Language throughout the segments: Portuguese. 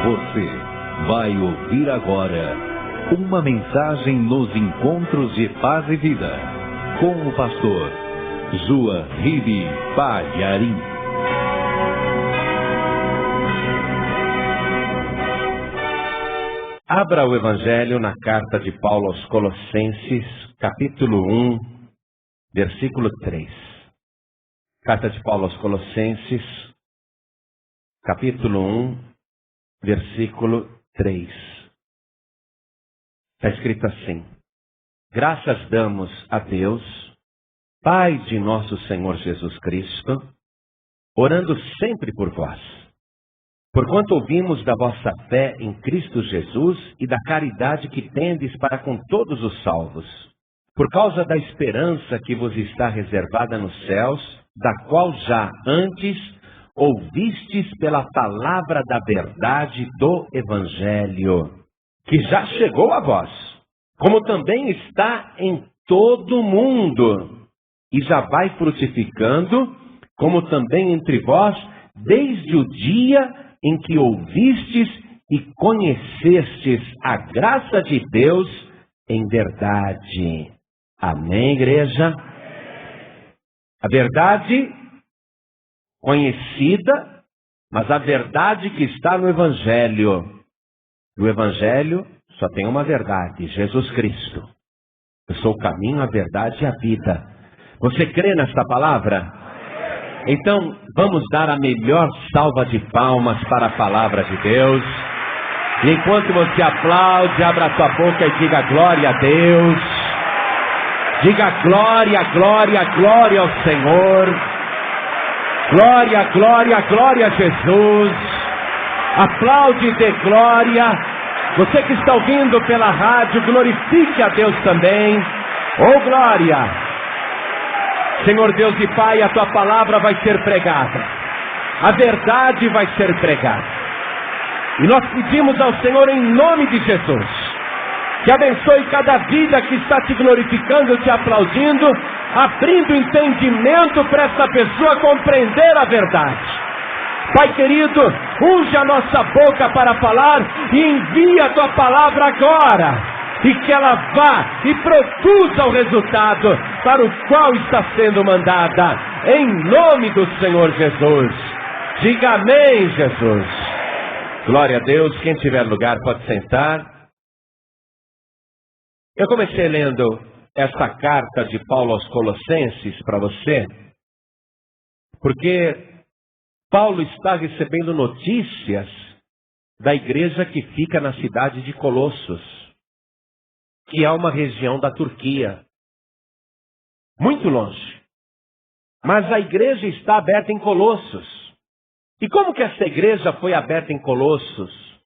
Você vai ouvir agora uma mensagem nos encontros de paz e vida com o pastor Juarribe Palharim. Abra o Evangelho na carta de Paulo aos Colossenses, capítulo 1, versículo 3. Carta de Paulo aos Colossenses, capítulo 1, versículo 3. Está escrito assim: Graças damos a Deus, Pai de nosso Senhor Jesus Cristo, orando sempre por vós, porquanto ouvimos da vossa fé em Cristo Jesus e da caridade que tendes para com todos os salvos, por causa da esperança que vos está reservada nos céus, da qual já antes ouvistes pela palavra da verdade do Evangelho, que já chegou a vós, como também está em todo o mundo, e já vai frutificando, como também entre vós, desde o dia em que ouvistes e conhecestes a graça de Deus em verdade. Amém, igreja? A verdade conhecida, mas a verdade que está no Evangelho. E o Evangelho só tem uma verdade: Jesus Cristo. Eu sou o caminho, a verdade e a vida. Você crê nesta palavra? Então, vamos dar a melhor salva de palmas para a palavra de Deus. E enquanto você aplaude, abra a sua boca e diga glória a Deus. Diga glória, glória, glória ao Senhor. Glória, glória, glória a Jesus. Aplaude e dê glória. Você que está ouvindo pela rádio, glorifique a Deus também. Oh glória! Senhor Deus e Pai, a Tua palavra vai ser pregada. A verdade vai ser pregada. E nós pedimos ao Senhor em nome de Jesus, que abençoe cada vida que está te glorificando, te aplaudindo, abrindo entendimento para essa pessoa compreender a verdade. Pai querido, unge a nossa boca para falar e envia a Tua palavra agora. E que ela vá e produza o resultado para o qual está sendo mandada. Em nome do Senhor Jesus. Diga amém, Jesus. Glória a Deus. Quem tiver lugar pode sentar. Eu comecei lendo esta carta de Paulo aos Colossenses para você, porque Paulo está recebendo notícias da igreja que fica na cidade de Colossos, que é uma região da Turquia, muito longe. Mas a igreja está aberta em Colossos. E como que essa igreja foi aberta em Colossos?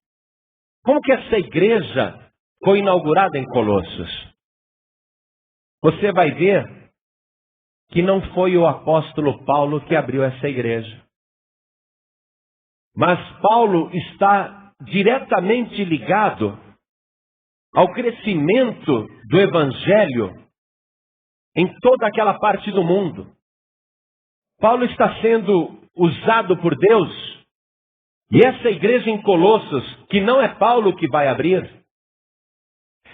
Como que essa igreja foi inaugurada em Colossos? Você vai ver que não foi o apóstolo Paulo que abriu essa igreja. Mas Paulo está diretamente ligado ao crescimento do Evangelho em toda aquela parte do mundo. Paulo está sendo usado por Deus, e essa igreja em Colossos, que não é Paulo que vai abrir,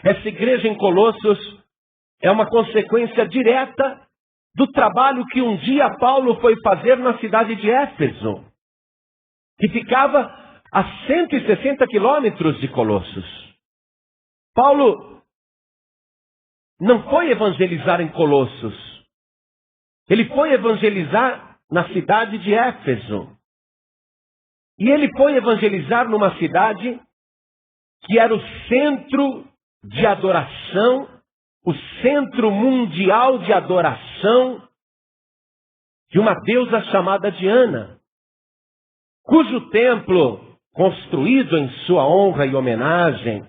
essa igreja em Colossos é uma consequência direta do trabalho que um dia Paulo foi fazer na cidade de Éfeso, que ficava a 160 quilômetros de Colossos. Paulo não foi evangelizar em Colossos. Ele foi evangelizar na cidade de Éfeso. E ele foi evangelizar numa cidade que era o centro de adoração, o centro mundial de adoração de uma deusa chamada Diana, cujo templo, construído em sua honra e homenagem,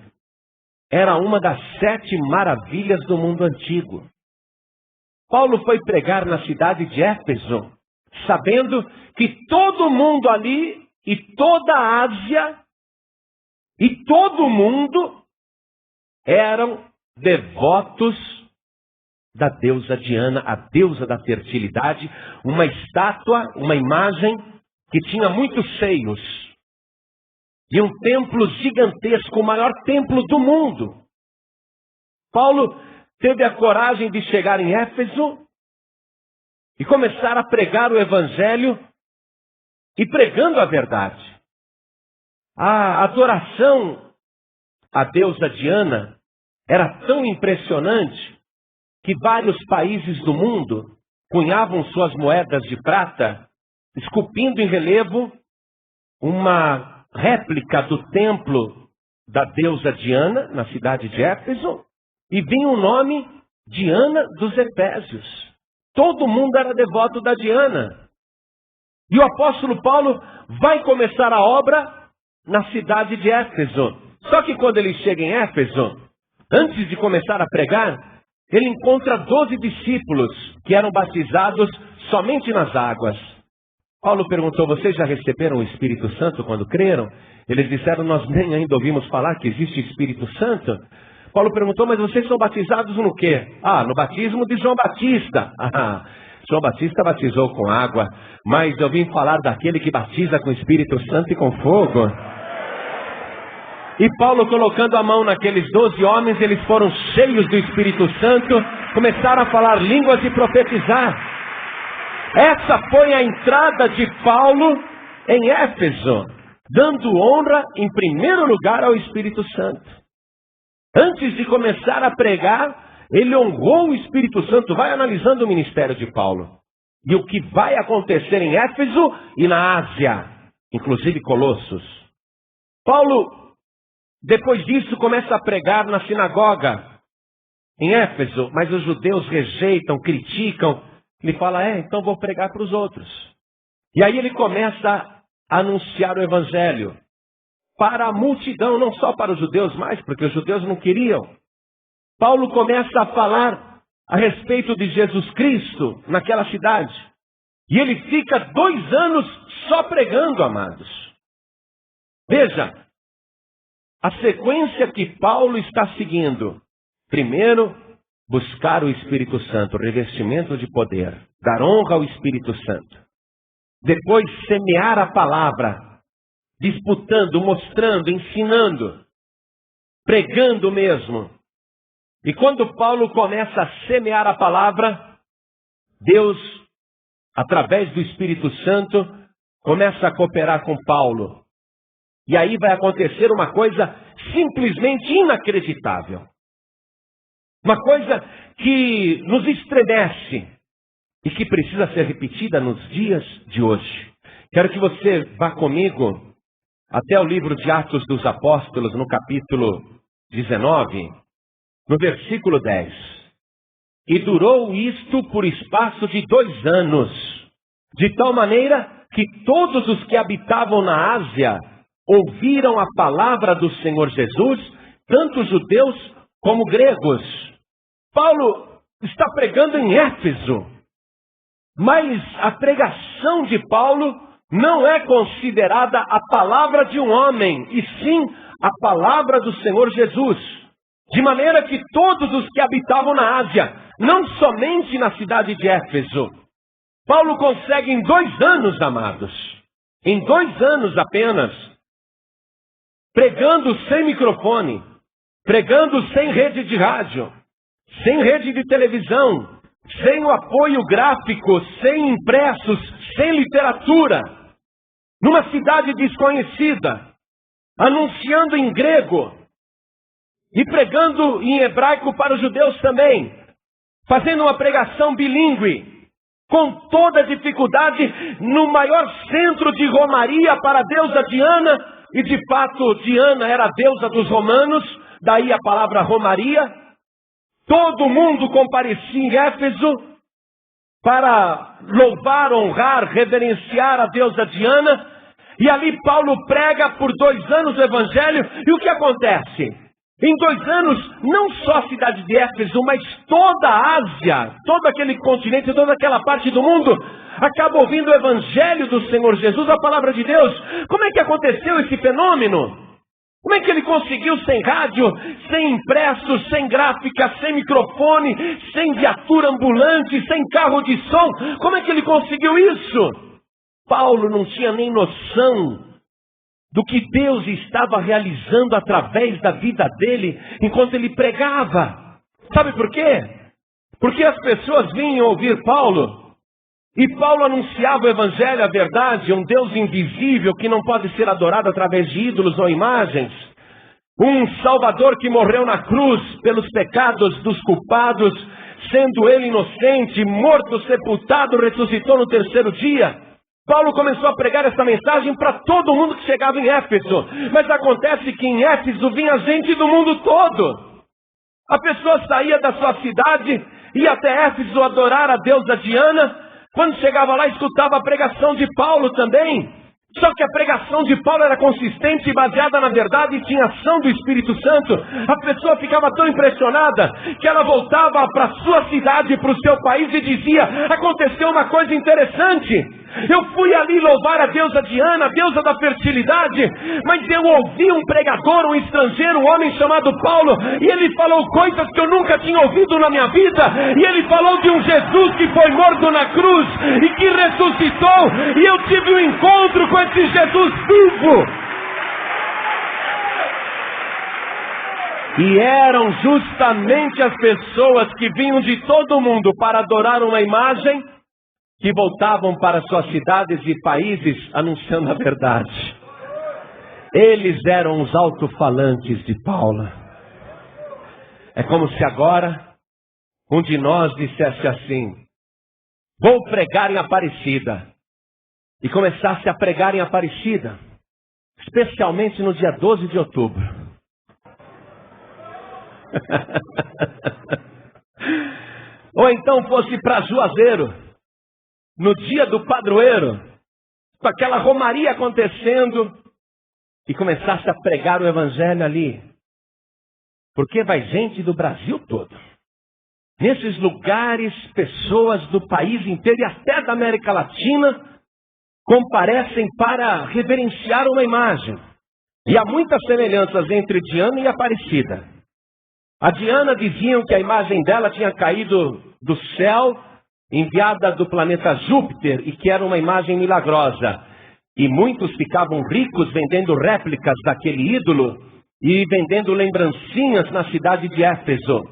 era uma das 7 maravilhas do mundo antigo. Paulo foi pregar na cidade de Éfeso, sabendo que todo mundo ali, e toda a Ásia, e todo mundo, eram devotos da deusa Diana, a deusa da fertilidade, uma estátua, uma imagem que tinha muitos seios. E um templo gigantesco, o maior templo do mundo. Paulo teve a coragem de chegar em Éfeso e começar a pregar o Evangelho e pregando a verdade. A adoração à deusa Diana era tão impressionante que vários países do mundo cunhavam suas moedas de prata, esculpindo em relevo uma réplica do templo da deusa Diana, na cidade de Éfeso, e vinha o nome Diana dos Efésios. Todo mundo era devoto da Diana. E o apóstolo Paulo vai começar a obra na cidade de Éfeso. Só que quando ele chega em Éfeso, antes de começar a pregar, ele encontra 12 discípulos que eram batizados somente nas águas. Paulo perguntou: vocês já receberam o Espírito Santo quando creram? Eles disseram: nós nem ainda ouvimos falar que existe Espírito Santo. Paulo perguntou: mas vocês são batizados no quê? No batismo de João Batista. João Batista batizou com água, mas eu vim falar daquele que batiza com Espírito Santo e com fogo. E Paulo, colocando a mão naqueles 12 homens, eles foram cheios do Espírito Santo, começaram a falar línguas e profetizar. Essa foi a entrada de Paulo em Éfeso, dando honra em primeiro lugar ao Espírito Santo. Antes de começar a pregar, ele honrou o Espírito Santo. Vai analisando o ministério de Paulo e o que vai acontecer em Éfeso e na Ásia, inclusive Colossos. Paulo, depois disso, começa a pregar na sinagoga em Éfeso, mas os judeus rejeitam, criticam. Ele fala: então vou pregar para os outros. E aí ele começa a anunciar o Evangelho para a multidão, não só para os judeus mais, porque os judeus não queriam. Paulo começa a falar a respeito de Jesus Cristo naquela cidade. E ele fica 2 anos só pregando, amados. Veja, a sequência que Paulo está seguindo. Primeiro, buscar o Espírito Santo, revestimento de poder, dar honra ao Espírito Santo. Depois, semear a palavra, disputando, mostrando, ensinando, pregando mesmo. E quando Paulo começa a semear a palavra, Deus, através do Espírito Santo, começa a cooperar com Paulo. E aí vai acontecer uma coisa simplesmente inacreditável. Uma coisa que nos estremece e que precisa ser repetida nos dias de hoje. Quero que você vá comigo até o livro de Atos dos Apóstolos, no capítulo 19, no versículo 10. E durou isto por espaço de 2 anos, de tal maneira que todos os que habitavam na Ásia ouviram a palavra do Senhor Jesus, tanto judeus como gregos. Paulo está pregando em Éfeso, mas a pregação de Paulo não é considerada a palavra de um homem, e sim a palavra do Senhor Jesus. De maneira que todos os que habitavam na Ásia, não somente na cidade de Éfeso, Paulo consegue em 2 anos, amados, em 2 anos apenas, pregando sem microfone, pregando sem rede de rádio, sem rede de televisão, sem o apoio gráfico, sem impressos, sem literatura, numa cidade desconhecida, anunciando em grego e pregando em hebraico para os judeus também, fazendo uma pregação bilíngue, com toda dificuldade, no maior centro de romaria para a deusa Diana, e de fato Diana era a deusa dos romanos, daí a palavra romaria. Todo mundo comparecia em Éfeso para louvar, honrar, reverenciar a deusa Diana. E ali Paulo prega por 2 anos o Evangelho. E o que acontece? Em 2 anos, não só a cidade de Éfeso, mas toda a Ásia, todo aquele continente, toda aquela parte do mundo, acaba ouvindo o Evangelho do Senhor Jesus, a palavra de Deus. Como é que aconteceu esse fenômeno? Como é que ele conseguiu sem rádio, sem impressos, sem gráfica, sem microfone, sem viatura ambulante, sem carro de som? Como é que ele conseguiu isso? Paulo não tinha nem noção do que Deus estava realizando através da vida dele enquanto ele pregava. Sabe por quê? Porque as pessoas vinham ouvir Paulo, e Paulo anunciava o evangelho, a verdade, um Deus invisível que não pode ser adorado através de ídolos ou imagens. Um Salvador que morreu na cruz pelos pecados dos culpados, sendo ele inocente, morto, sepultado, ressuscitou no terceiro dia. Paulo começou a pregar essa mensagem para todo mundo que chegava em Éfeso. Mas acontece que em Éfeso vinha gente do mundo todo. A pessoa saía da sua cidade, ia até Éfeso adorar a deusa Diana. Quando chegava lá, escutava a pregação de Paulo também. Só que a pregação de Paulo era consistente e baseada na verdade e tinha ação do Espírito Santo. A pessoa ficava tão impressionada que ela voltava para a sua cidade, para o seu país e dizia: aconteceu uma coisa interessante. Eu fui ali louvar a deusa Diana, a deusa da fertilidade, mas eu ouvi um pregador, um estrangeiro, um homem chamado Paulo, e ele falou coisas que eu nunca tinha ouvido na minha vida, e ele falou de um Jesus que foi morto na cruz e que ressuscitou, e eu tive um encontro com esse Jesus vivo. E eram justamente as pessoas que vinham de todo o mundo para adorar uma imagem, que voltavam para suas cidades e países anunciando a verdade. Eles eram os alto-falantes de Paulo. É como se agora um de nós dissesse assim: vou pregar em Aparecida. E começasse a pregar em Aparecida, especialmente no dia 12 de outubro. Ou então fosse para Juazeiro, no dia do padroeiro, com aquela romaria acontecendo, e começasse a pregar o evangelho ali. Porque vai gente do Brasil todo. Nesses lugares, pessoas do país inteiro e até da América Latina comparecem para reverenciar uma imagem. E há muitas semelhanças entre Diana e Aparecida. A Diana diziam que a imagem dela tinha caído do céu, enviada do planeta Júpiter, e que era uma imagem milagrosa. E muitos ficavam ricos vendendo réplicas daquele ídolo e vendendo lembrancinhas na cidade de Éfeso.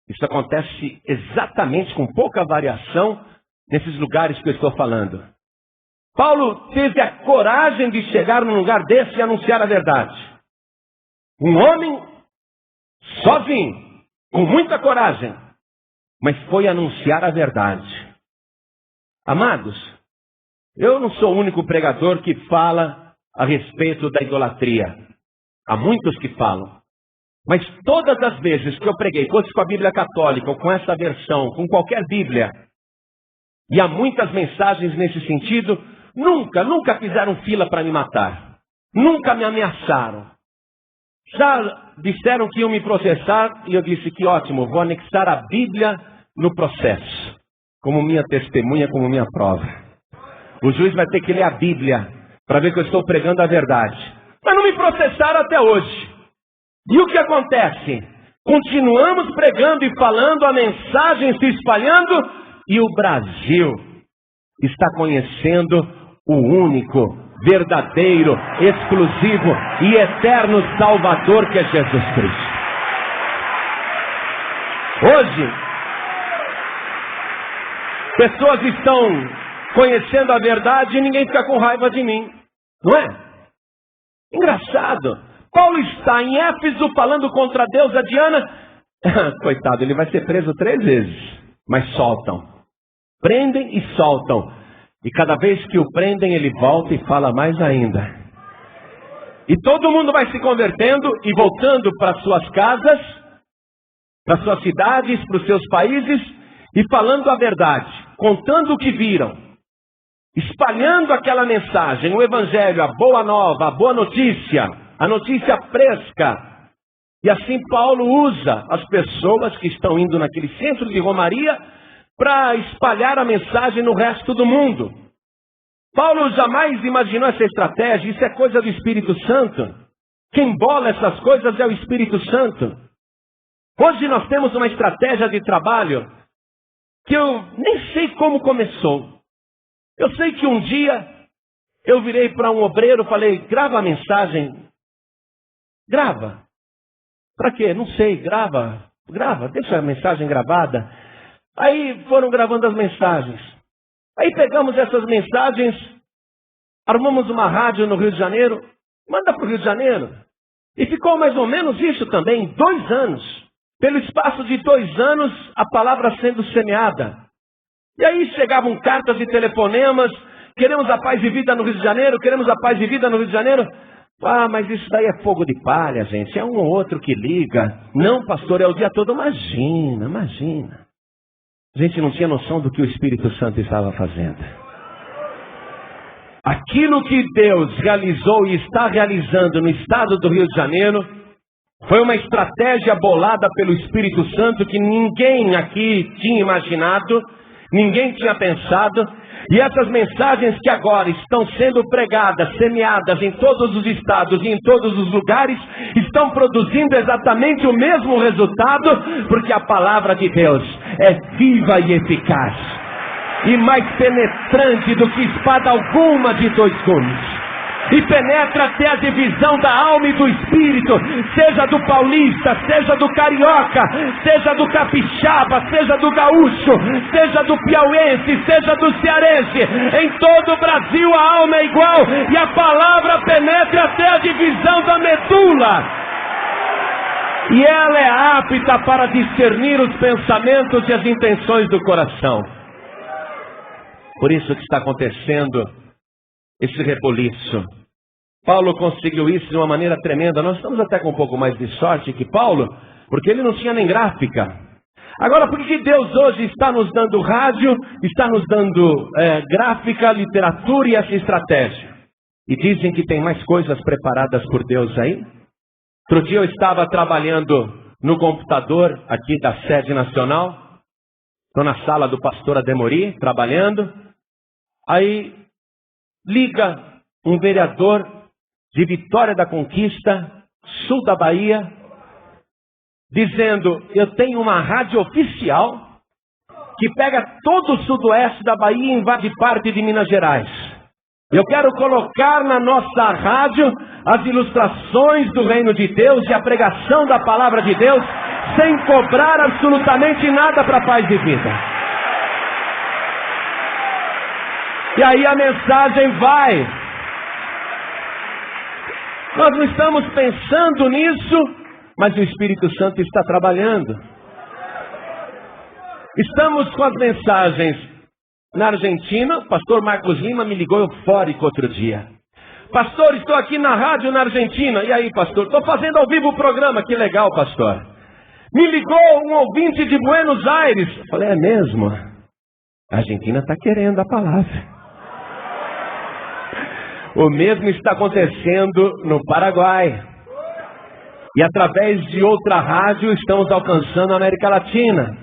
Isso acontece exatamente com pouca variação nesses lugares que eu estou falando. Paulo teve a coragem de chegar num lugar desse e anunciar a verdade. Um homem sozinho, com muita coragem, mas foi anunciar a verdade. Amados, eu não sou o único pregador que fala a respeito da idolatria. Há muitos que falam. Mas todas as vezes que eu preguei, fosse com a Bíblia Católica ou com essa versão, com qualquer Bíblia, e há muitas mensagens nesse sentido, nunca fizeram fila para me matar. Nunca me ameaçaram. Já disseram que iam me processar e eu disse que ótimo, vou anexar a Bíblia no processo, como minha testemunha, como minha prova. O juiz vai ter que ler a Bíblia para ver que eu estou pregando a verdade. Mas não me processaram até hoje. E o que acontece? Continuamos pregando e falando, a mensagem se espalhando, e o Brasil está conhecendo o único, verdadeiro, exclusivo e eterno Salvador que é Jesus Cristo. Hoje, pessoas estão conhecendo a verdade e ninguém fica com raiva de mim, não é? Engraçado. Paulo está em Éfeso falando contra a deusa Diana. Coitado, ele vai ser preso 3 vezes. Mas soltam. Prendem e soltam. E cada vez que o prendem, ele volta e fala mais ainda. E todo mundo vai se convertendo e voltando para suas casas, para suas cidades, para os seus países, e falando a verdade, contando o que viram, espalhando aquela mensagem, o evangelho, a boa nova, a boa notícia, a notícia fresca. E assim Paulo usa as pessoas que estão indo naquele centro de romaria para espalhar a mensagem no resto do mundo. Paulo jamais imaginou essa estratégia, isso é coisa do Espírito Santo. Quem bola essas coisas é o Espírito Santo. Hoje nós temos uma estratégia de trabalho que eu nem sei como começou. Eu sei que um dia eu virei para um obreiro e falei, grava a mensagem. Grava. Para quê? Não sei, grava, deixa a mensagem gravada. Aí foram gravando as mensagens. Aí pegamos essas mensagens, armamos uma rádio no Rio de Janeiro, manda para o Rio de Janeiro. E ficou mais ou menos isso também, 2 anos. Pelo espaço de 2 anos, a palavra sendo semeada. E aí chegavam cartas e telefonemas, queremos a paz e vida no Rio de Janeiro, queremos a paz e vida no Rio de Janeiro. Ah, mas isso daí é fogo de palha, gente, é um ou outro que liga. Não, pastor, é o dia todo, imagina. A gente não tinha noção do que o Espírito Santo estava fazendo. Aquilo que Deus realizou e está realizando no estado do Rio de Janeiro foi uma estratégia bolada pelo Espírito Santo que ninguém aqui tinha imaginado, ninguém tinha pensado. E essas mensagens que agora estão sendo pregadas, semeadas em todos os estados e em todos os lugares, estão produzindo exatamente o mesmo resultado, porque a palavra de Deus é viva e eficaz, e mais penetrante do que espada alguma de 2 gumes. E penetra até a divisão da alma e do espírito, seja do paulista, seja do carioca, seja do capixaba, seja do gaúcho, seja do piauense, seja do cearense. Em todo o Brasil a alma é igual e a palavra penetra até a divisão da medula. E ela é apta para discernir os pensamentos e as intenções do coração. Por isso que está acontecendo esse reboliço. Paulo conseguiu isso de uma maneira tremenda. Nós estamos até com um pouco mais de sorte que Paulo, porque ele não tinha nem gráfica. Agora, por que Deus hoje está nos dando rádio, está nos dando gráfica, literatura e essa estratégia? E dizem que tem mais coisas preparadas por Deus aí. Outro dia eu estava trabalhando no computador aqui da sede nacional. Estou na sala do pastor Ademori, trabalhando. Aí liga um vereador de Vitória da Conquista, sul da Bahia, dizendo, eu tenho uma rádio oficial que pega todo o sudoeste da Bahia e invade parte de Minas Gerais. Eu quero colocar na nossa rádio as ilustrações do reino de Deus e a pregação da palavra de Deus, sem cobrar absolutamente nada para a paz de vida. E aí a mensagem vai. Nós não estamos pensando nisso, mas o Espírito Santo está trabalhando. Estamos com as mensagens na Argentina. O pastor Marcos Lima me ligou eufórico outro dia. Pastor, estou aqui na rádio na Argentina. E aí, pastor? Estou fazendo ao vivo o programa. Que legal, pastor. Me ligou um ouvinte de Buenos Aires. Eu falei, é mesmo? A Argentina está querendo a palavra. O mesmo está acontecendo no Paraguai. E através de outra rádio estamos alcançando a América Latina.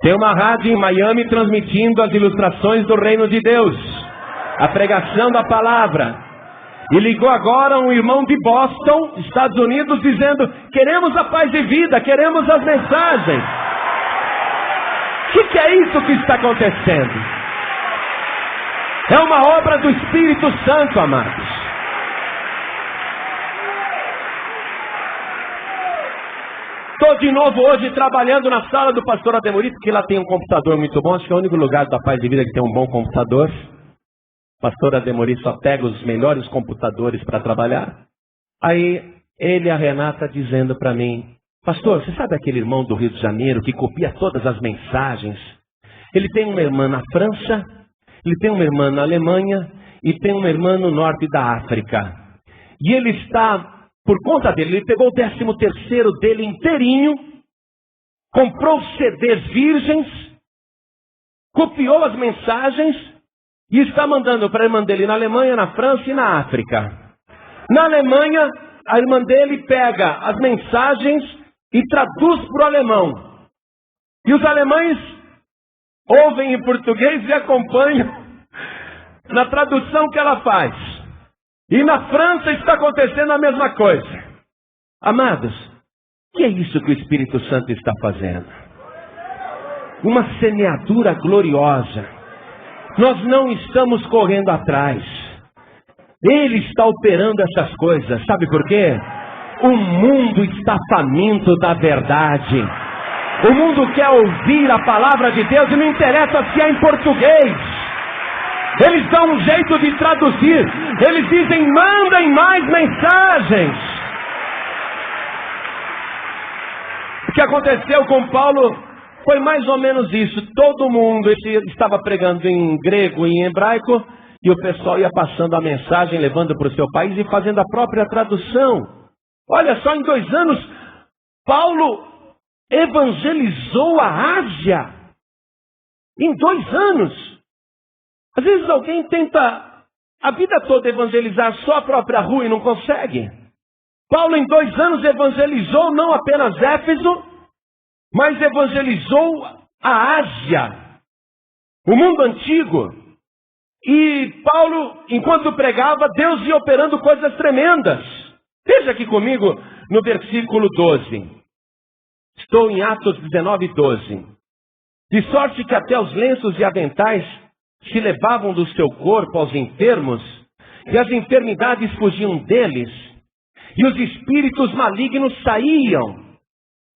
Tem uma rádio em Miami transmitindo as ilustrações do reino de Deus, a pregação da palavra. E ligou agora um irmão de Boston, Estados Unidos, dizendo, queremos a paz e vida, queremos as mensagens. O que é isso que está acontecendo? É uma obra do Espírito Santo, amados. Estou de novo hoje trabalhando na sala do pastor Ademori, porque lá tem um computador muito bom. Acho que é o único lugar da paz de vida que tem um bom computador. O pastor Ademori só pega os melhores computadores para trabalhar. Aí ele e a Renata dizendo para mim, pastor, você sabe aquele irmão do Rio de Janeiro que copia todas as mensagens? Ele tem uma irmã na França, ele tem uma irmã na Alemanha e tem uma irmã no norte da África. E ele está, por conta dele, ele pegou o 13º dele inteirinho, comprou CDs virgens, copiou as mensagens e está mandando para a irmã dele na Alemanha, na França e na África. Na Alemanha, a irmã dele pega as mensagens e traduz para o alemão. E os alemães ouvem em português e acompanham na tradução que ela faz. E na França está acontecendo a mesma coisa. Amados, o que é isso que o Espírito Santo está fazendo? Uma semeadura gloriosa. Nós não estamos correndo atrás. Ele está operando essas coisas. Sabe por quê? O mundo está faminto da verdade. O mundo quer ouvir a palavra de Deus e não interessa se é em português. Eles dão um jeito de traduzir. Eles dizem, mandem mais mensagens. O que aconteceu com Paulo foi mais ou menos isso. Todo mundo estava pregando em grego e em hebraico, e o pessoal ia passando a mensagem, levando para o seu país e fazendo a própria tradução. Olha só, em 2 anos, Paulo evangelizou a Ásia. Em 2 anos. Às vezes alguém tenta a vida toda evangelizar só a própria rua e não consegue. Paulo em 2 anos evangelizou não apenas Éfeso, mas evangelizou a Ásia, o mundo antigo. E Paulo, enquanto pregava, Deus ia operando coisas tremendas. Veja aqui comigo no versículo 12. Estou em Atos 19, 12. De sorte que até os lenços e aventais se levavam do seu corpo aos enfermos, e as enfermidades fugiam deles, e os espíritos malignos saíam.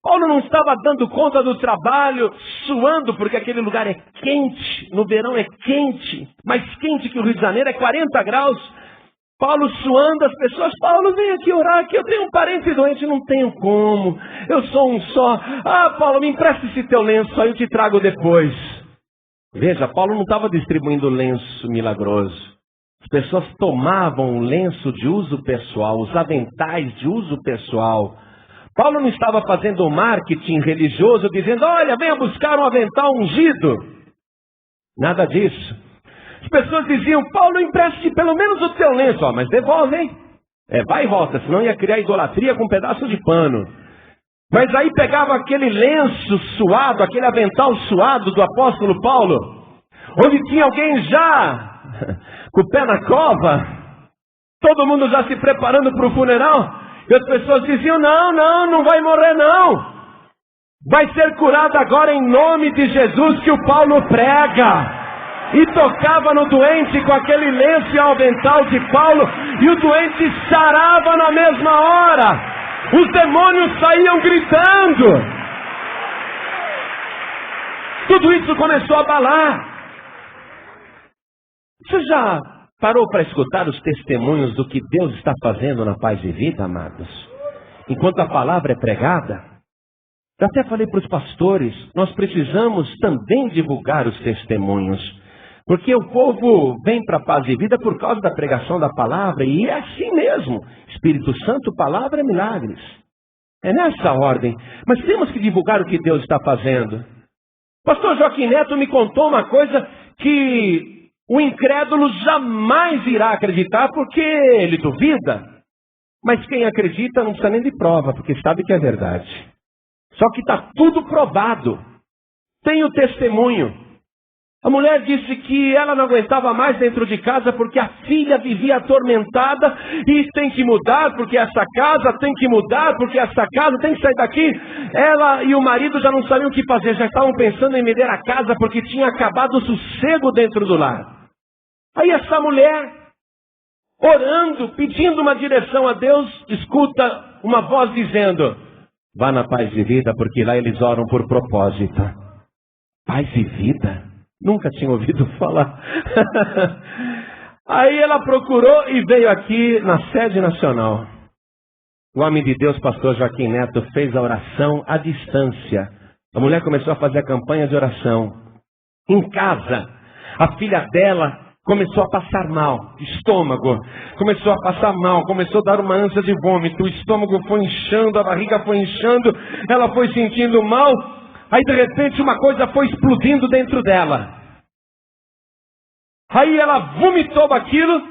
Paulo não estava dando conta do trabalho, suando, porque aquele lugar é quente, no verão é quente, mais quente que o Rio de Janeiro, é 40 graus. Paulo suando, as pessoas, Paulo, vem aqui orar, aqui eu tenho um parente doente, não tenho como, eu sou um só. Paulo, me empresta esse teu lenço, aí eu te trago depois. Veja, Paulo não estava distribuindo lenço milagroso. As pessoas tomavam o lenço de uso pessoal, os aventais de uso pessoal. Paulo não estava fazendo marketing religioso, dizendo, olha, venha buscar um avental ungido. Nada disso. As pessoas diziam, Paulo, empreste pelo menos o teu lenço. Mas devolve, hein? Vai e volta, senão ia criar idolatria com um pedaço de pano. Mas aí pegava aquele lenço suado, aquele avental suado do apóstolo Paulo, onde tinha alguém já com o pé na cova, todo mundo já se preparando para o funeral, e as pessoas diziam, não vai morrer não, vai ser curado agora em nome de Jesus que o Paulo prega. E tocava no doente com aquele lenço e avental de Paulo, e o doente sarava na mesma hora. Os demônios saíam gritando. Tudo isso começou a abalar. Você já parou para escutar os testemunhos do que Deus está fazendo na Paz e Vida, amados? Enquanto a palavra é pregada, eu até falei para os pastores, nós precisamos também divulgar os testemunhos. Porque o povo vem para a Paz e Vida por causa da pregação da palavra, e é assim mesmo. Espírito Santo, palavra e milagres. É nessa ordem. Mas temos que divulgar o que Deus está fazendo. Pastor Joaquim Neto me contou uma coisa que o incrédulo jamais irá acreditar, porque ele duvida. Mas quem acredita não precisa nem de prova, porque sabe que é verdade. Só que está tudo provado. Tem o testemunho. A mulher disse que ela não aguentava mais dentro de casa porque a filha vivia atormentada e tem que mudar porque essa casa tem que mudar, porque essa casa tem que sair daqui. Ela e o marido já não sabiam o que fazer, já estavam pensando em vender a casa porque tinha acabado o sossego dentro do lar. Aí essa mulher, orando, pedindo uma direção a Deus, escuta uma voz dizendo, vá na Paz e Vida porque lá eles oram por propósito. Paz e Vida? Nunca tinha ouvido falar. Aí ela procurou e veio aqui na sede nacional. O homem de Deus, pastor Joaquim Neto, fez a oração à distância. A mulher começou a fazer a campanha de oração. Em casa, a filha dela começou a passar mal, estômago. Começou a passar mal, começou a dar uma ânsia de vômito. O estômago foi inchando, a barriga foi inchando, ela foi sentindo mal. Aí de repente uma coisa foi explodindo dentro dela. Aí ela vomitou aquilo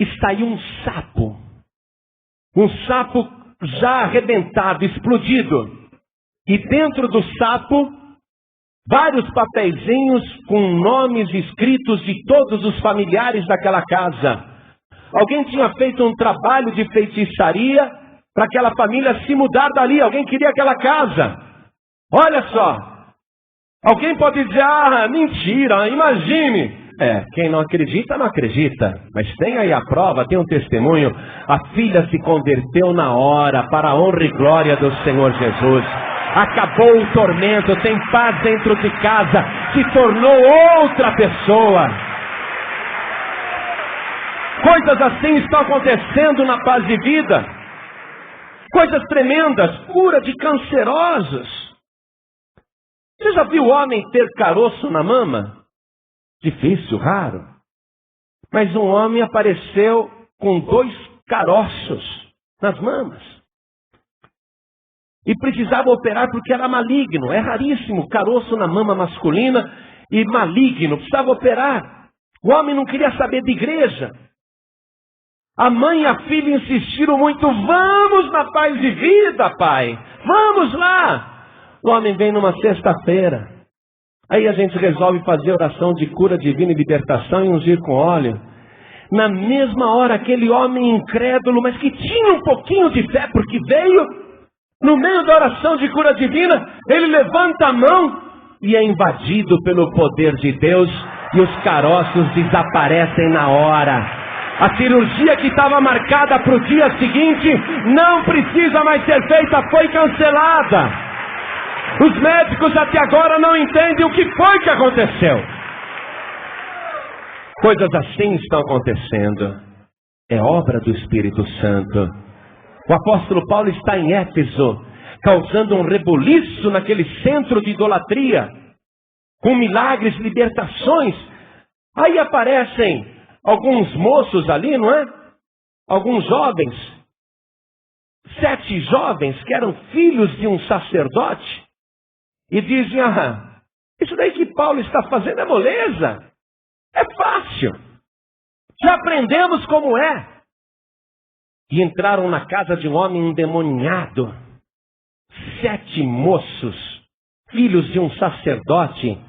e saiu um sapo. Um sapo já arrebentado, explodido. E dentro do sapo, vários papeizinhos com nomes escritos de todos os familiares daquela casa. Alguém tinha feito um trabalho de feitiçaria para aquela família se mudar dali. Alguém queria aquela casa. Olha só, alguém pode dizer, mentira, imagine, Quem não acredita, não acredita. Mas tem aí a prova, tem um testemunho. A filha se converteu na hora, para a honra e glória do Senhor Jesus. Acabou o tormento, tem paz dentro de casa, se tornou outra pessoa. Coisas assim estão acontecendo na Paz de Vida. Coisas tremendas, cura de cancerosos. Você já viu homem ter caroço na mama? Difícil, raro. Mas um homem apareceu com 2 caroços nas mamas. E precisava operar porque era maligno. É raríssimo, caroço na mama masculina e maligno. Precisava operar. O homem não queria saber de igreja. A mãe e a filha insistiram muito. Vamos na Paz de Vida, pai. Vamos lá. O homem vem numa sexta-feira. Aí a gente resolve fazer oração de cura divina e libertação e ungir com óleo. Na mesma hora, aquele homem incrédulo, mas que tinha um pouquinho de fé, porque veio, no meio da oração de cura divina, ele levanta a mão e é invadido pelo poder de Deus e os caroços desaparecem na hora. A cirurgia que estava marcada para o dia seguinte não precisa mais ser feita, foi cancelada. Os médicos até agora não entendem o que foi que aconteceu. Coisas assim estão acontecendo. É obra do Espírito Santo. O apóstolo Paulo está em Éfeso, causando um rebuliço naquele centro de idolatria, com milagres, libertações. Aí aparecem alguns moços ali, não é? Alguns jovens. 7 jovens que eram filhos de um sacerdote. E dizem, isso daí que Paulo está fazendo é moleza. É fácil. Já aprendemos como é. E entraram na casa de um homem endemoniado. 7 moços, filhos de um sacerdote,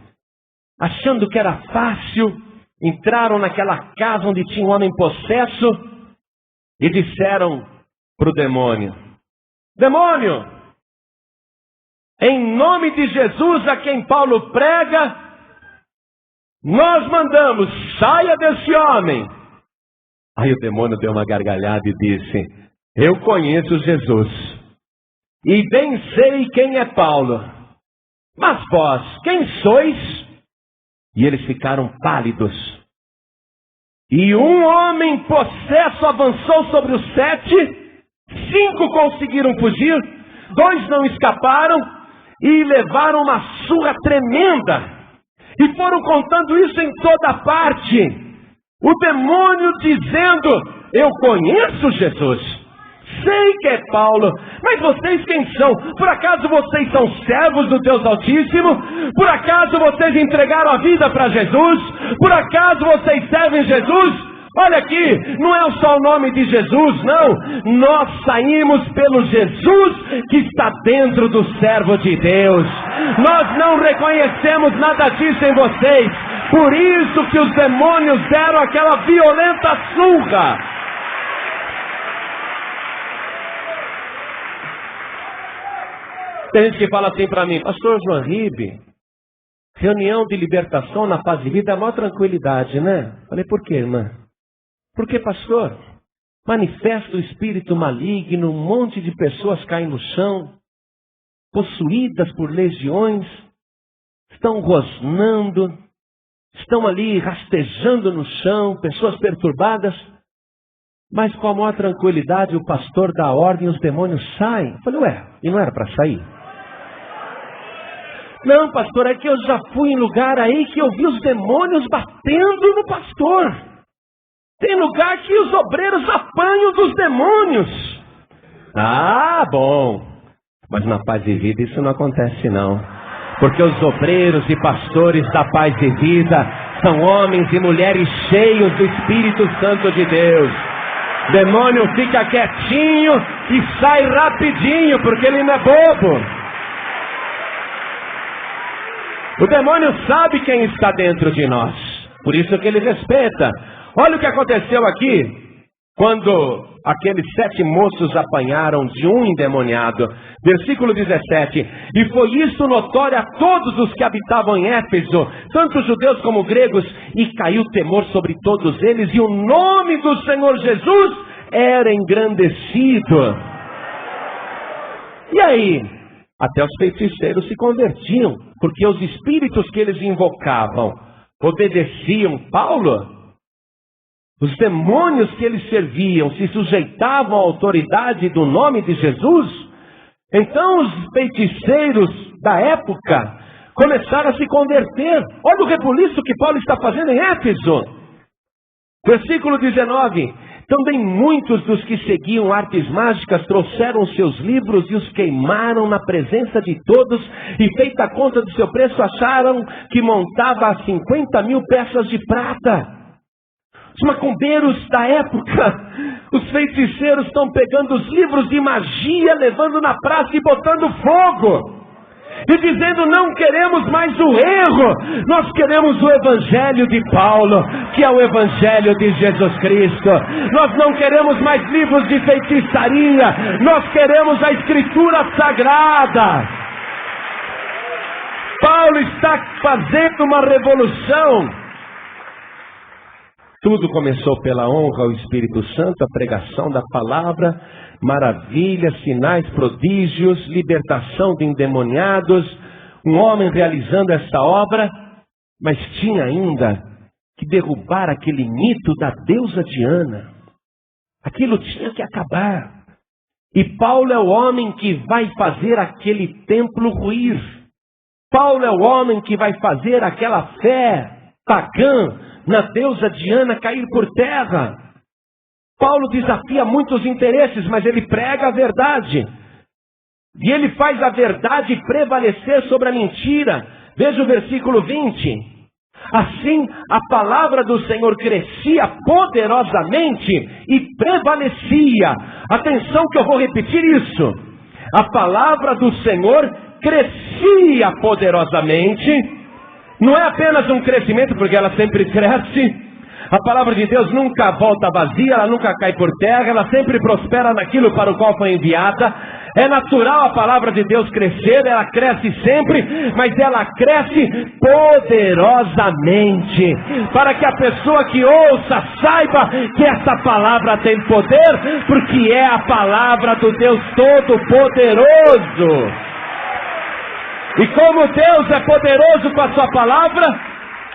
achando que era fácil, entraram naquela casa onde tinha um homem possesso e disseram para o demônio: demônio, em nome de Jesus a quem Paulo prega, nós mandamos, saia desse homem. Aí o demônio deu uma gargalhada e disse: eu conheço Jesus e bem sei quem é Paulo, mas vós, quem sois? E eles ficaram pálidos. E um homem possesso avançou sobre os 7, 5 conseguiram fugir, 2 não escaparam e levaram uma surra tremenda. E foram contando isso em toda parte. O demônio dizendo: eu conheço Jesus, sei que é Paulo, mas vocês quem são? Por acaso vocês são servos do Deus Altíssimo? Por acaso vocês entregaram a vida para Jesus? Por acaso vocês servem Jesus? Olha aqui, não é só o nome de Jesus, não. Nós saímos pelo Jesus que está dentro do servo de Deus. Nós não reconhecemos nada disso em vocês. Por isso que os demônios deram aquela violenta surra. Tem gente que fala assim para mim: pastor João Ribe, reunião de libertação na Paz de Vida é a maior tranquilidade, né? Falei: por quê, irmã? Porque, pastor, manifesta o espírito maligno, um monte de pessoas caem no chão, possuídas por legiões, estão rosnando, estão ali rastejando no chão, pessoas perturbadas, mas com a maior tranquilidade o pastor dá ordem e os demônios saem. Eu falei: ué, e não era para sair? Não, pastor, é que eu já fui em lugar aí que eu vi os demônios batendo no pastor. Tem lugar que os obreiros apanham dos demônios. Ah, bom. Mas na Paz de Vida isso não acontece não. Porque os obreiros e pastores da Paz de Vida são homens e mulheres cheios do Espírito Santo de Deus. O demônio fica quietinho e sai rapidinho, porque ele não é bobo. O demônio sabe quem está dentro de nós. Por isso que ele respeita. Olha o que aconteceu aqui. quando aqueles 7 moços apanharam de um endemoniado. Versículo 17. E foi isto notório a todos os que habitavam em Éfeso, tanto judeus como gregos, e caiu temor sobre todos eles, e o nome do Senhor Jesus era engrandecido. E aí? Até os feiticeiros se convertiam, porque os espíritos que eles invocavam obedeciam Paulo. Os demônios que eles serviam se sujeitavam à autoridade do nome de Jesus. Então os feiticeiros da época começaram a se converter. Olha o rebuliço que Paulo está fazendo em Éfeso. Versículo 19. Também muitos dos que seguiam artes mágicas trouxeram os seus livros e os queimaram na presença de todos, e feita a conta do seu preço, acharam que montava a 50.000 peças de prata. Os macumbeiros da época, os feiticeiros estão pegando os livros de magia, levando na praça e botando fogo. E dizendo, não queremos mais o erro, nós queremos o Evangelho de Paulo, que é o Evangelho de Jesus Cristo. Nós não queremos mais livros de feitiçaria, nós queremos a Escritura Sagrada. Paulo está fazendo uma revolução. Tudo começou pela honra ao Espírito Santo, a pregação da palavra, maravilhas, sinais, prodígios, libertação de endemoniados, um homem realizando essa obra, mas tinha ainda que derrubar aquele mito da deusa Diana. Aquilo tinha que acabar. E Paulo é o homem que vai fazer aquele templo ruir. Paulo é o homem que vai fazer aquela fé pagã na deusa Diana cair por terra. Paulo desafia muitos interesses, mas ele prega a verdade. E ele faz a verdade prevalecer sobre a mentira. Veja o versículo 20. Assim, a palavra do Senhor crescia poderosamente e prevalecia. Atenção que eu vou repetir isso. A palavra do Senhor crescia poderosamente. Não é apenas um crescimento, porque ela sempre cresce. A palavra de Deus nunca volta vazia, ela nunca cai por terra, ela sempre prospera naquilo para o qual foi enviada. É natural a palavra de Deus crescer, ela cresce sempre, mas ela cresce poderosamente, para que a pessoa que ouça saiba que essa palavra tem poder, porque é a palavra do Deus Todo-Poderoso. E como Deus é poderoso com a sua palavra,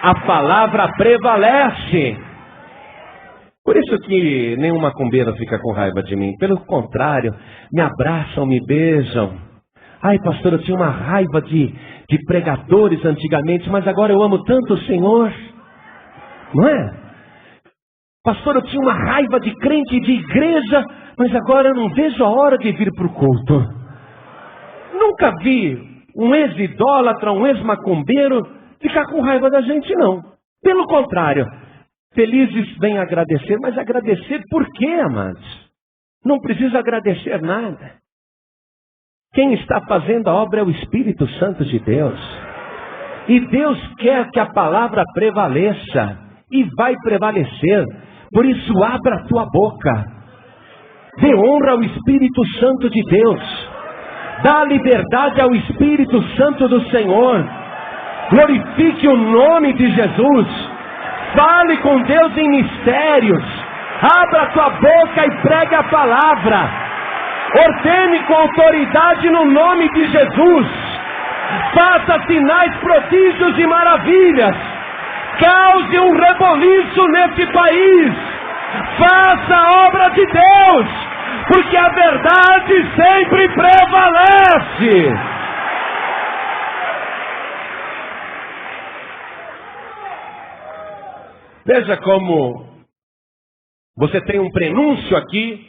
a palavra prevalece. Por isso que nenhum macumbeiro fica com raiva de mim. Pelo contrário, me abraçam, me beijam. Ai, pastor, eu tinha uma raiva de pregadores antigamente, mas agora eu amo tanto o Senhor. Não é? Pastor, eu tinha uma raiva de crente de igreja, mas agora eu não vejo a hora de vir para o culto. Nunca vi um ex-idólatra, um ex-macumbeiro ficar com raiva da gente, não. Pelo contrário, felizes vêm agradecer, mas agradecer por quê, amados? Não precisa agradecer nada. Quem está fazendo a obra é o Espírito Santo de Deus. E Deus quer que a palavra prevaleça, e vai prevalecer. Por isso, abra a tua boca. Dê honra ao Espírito Santo de Deus. Dá liberdade ao Espírito Santo do Senhor. Glorifique o nome de Jesus. Fale com Deus em mistérios. Abra a tua boca e pregue a palavra. Ordene com autoridade no nome de Jesus. Faça sinais, prodígios e maravilhas. Cause um reboliço nesse país. Faça a obra de Deus, porque a verdade sempre prevalece. Veja como você tem um prenúncio aqui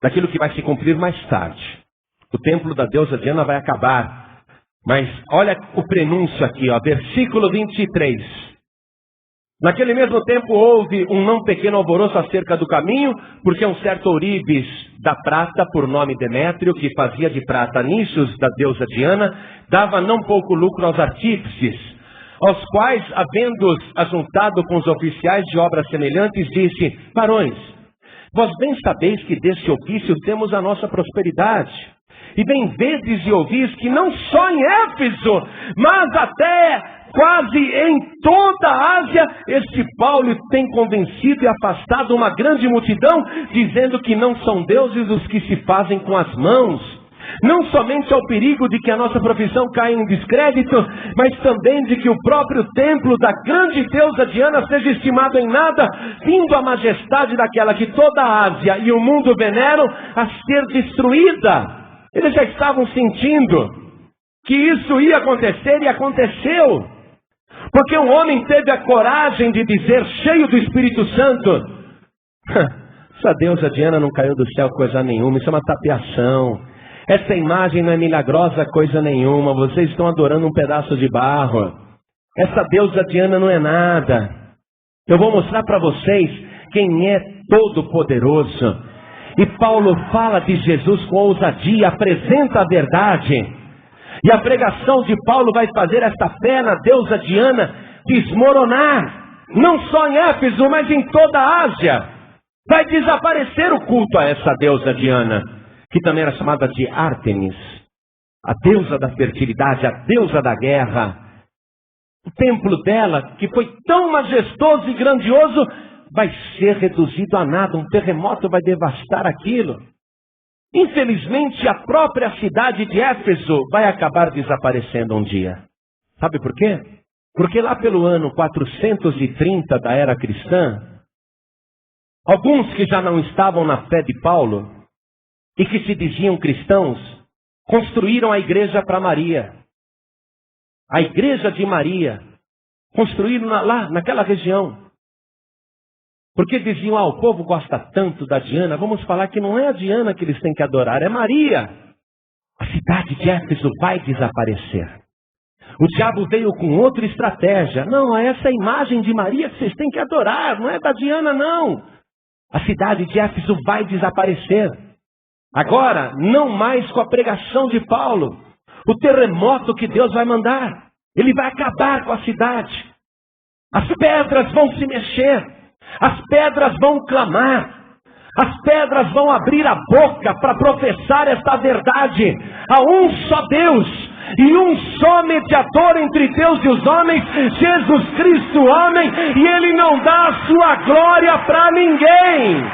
daquilo que vai se cumprir mais tarde. O templo da deusa Diana vai acabar. Mas olha o prenúncio aqui, ó, versículo 23. Naquele mesmo tempo houve um não pequeno alvoroço acerca do caminho, porque um certo ourives da prata, por nome Demétrio, que fazia de prata nichos da deusa Diana, dava não pouco lucro aos artífices, aos quais, havendo-os ajuntado com os oficiais de obras semelhantes, disse: varões, Vós bem sabeis que deste ofício temos a nossa prosperidade. E bem vedes e ouvis que não só em Éfeso, mas até quase em toda a Ásia, este Paulo tem convencido e afastado uma grande multidão, dizendo que não são deuses os que se fazem com as mãos. Não somente ao perigo de que a nossa profissão caia em descrédito, mas também de que o próprio templo da grande deusa Diana seja estimado em nada, vindo a majestade daquela que toda a Ásia e o mundo veneram a ser destruída. Eles já estavam sentindo que isso ia acontecer e aconteceu. Porque um homem teve a coragem de dizer, cheio do Espírito Santo, essa deusa Diana não caiu do céu coisa nenhuma, isso é uma tapiação. Essa imagem não é milagrosa coisa nenhuma, vocês estão adorando um pedaço de barro. Essa deusa Diana não é nada. Eu vou mostrar para vocês quem é todo-poderoso. E Paulo fala de Jesus com ousadia, apresenta a verdade. E a pregação de Paulo vai fazer esta fé na deusa Diana desmoronar. Não só em Éfeso, mas em toda a Ásia. Vai desaparecer o culto a essa deusa Diana, que também era chamada de Ártemis, a deusa da fertilidade, a deusa da guerra. O templo dela, que foi tão majestoso e grandioso, vai ser reduzido a nada. Um terremoto vai devastar aquilo. Infelizmente, a própria cidade de Éfeso vai acabar desaparecendo um dia. Sabe por quê? Porque lá pelo ano 430 da era cristã, alguns que já não estavam na fé de Paulo e que se diziam cristãos, construíram a igreja para Maria. A igreja de Maria. Construíram lá, naquela região. Porque diziam, o povo gosta tanto da Diana, vamos falar que não é a Diana que eles têm que adorar, é Maria. A cidade de Éfeso vai desaparecer. O diabo veio com outra estratégia. Não, é essa imagem de Maria que vocês têm que adorar, não é da Diana não. A cidade de Éfeso vai desaparecer. Agora, não mais com a pregação de Paulo. O terremoto que Deus vai mandar. Ele vai acabar com a cidade. As pedras vão se mexer. As pedras vão clamar. As pedras vão abrir a boca para professar esta verdade. Há um só Deus e um só mediador entre Deus e os homens, Jesus Cristo, homem, e Ele não dá a sua glória para ninguém.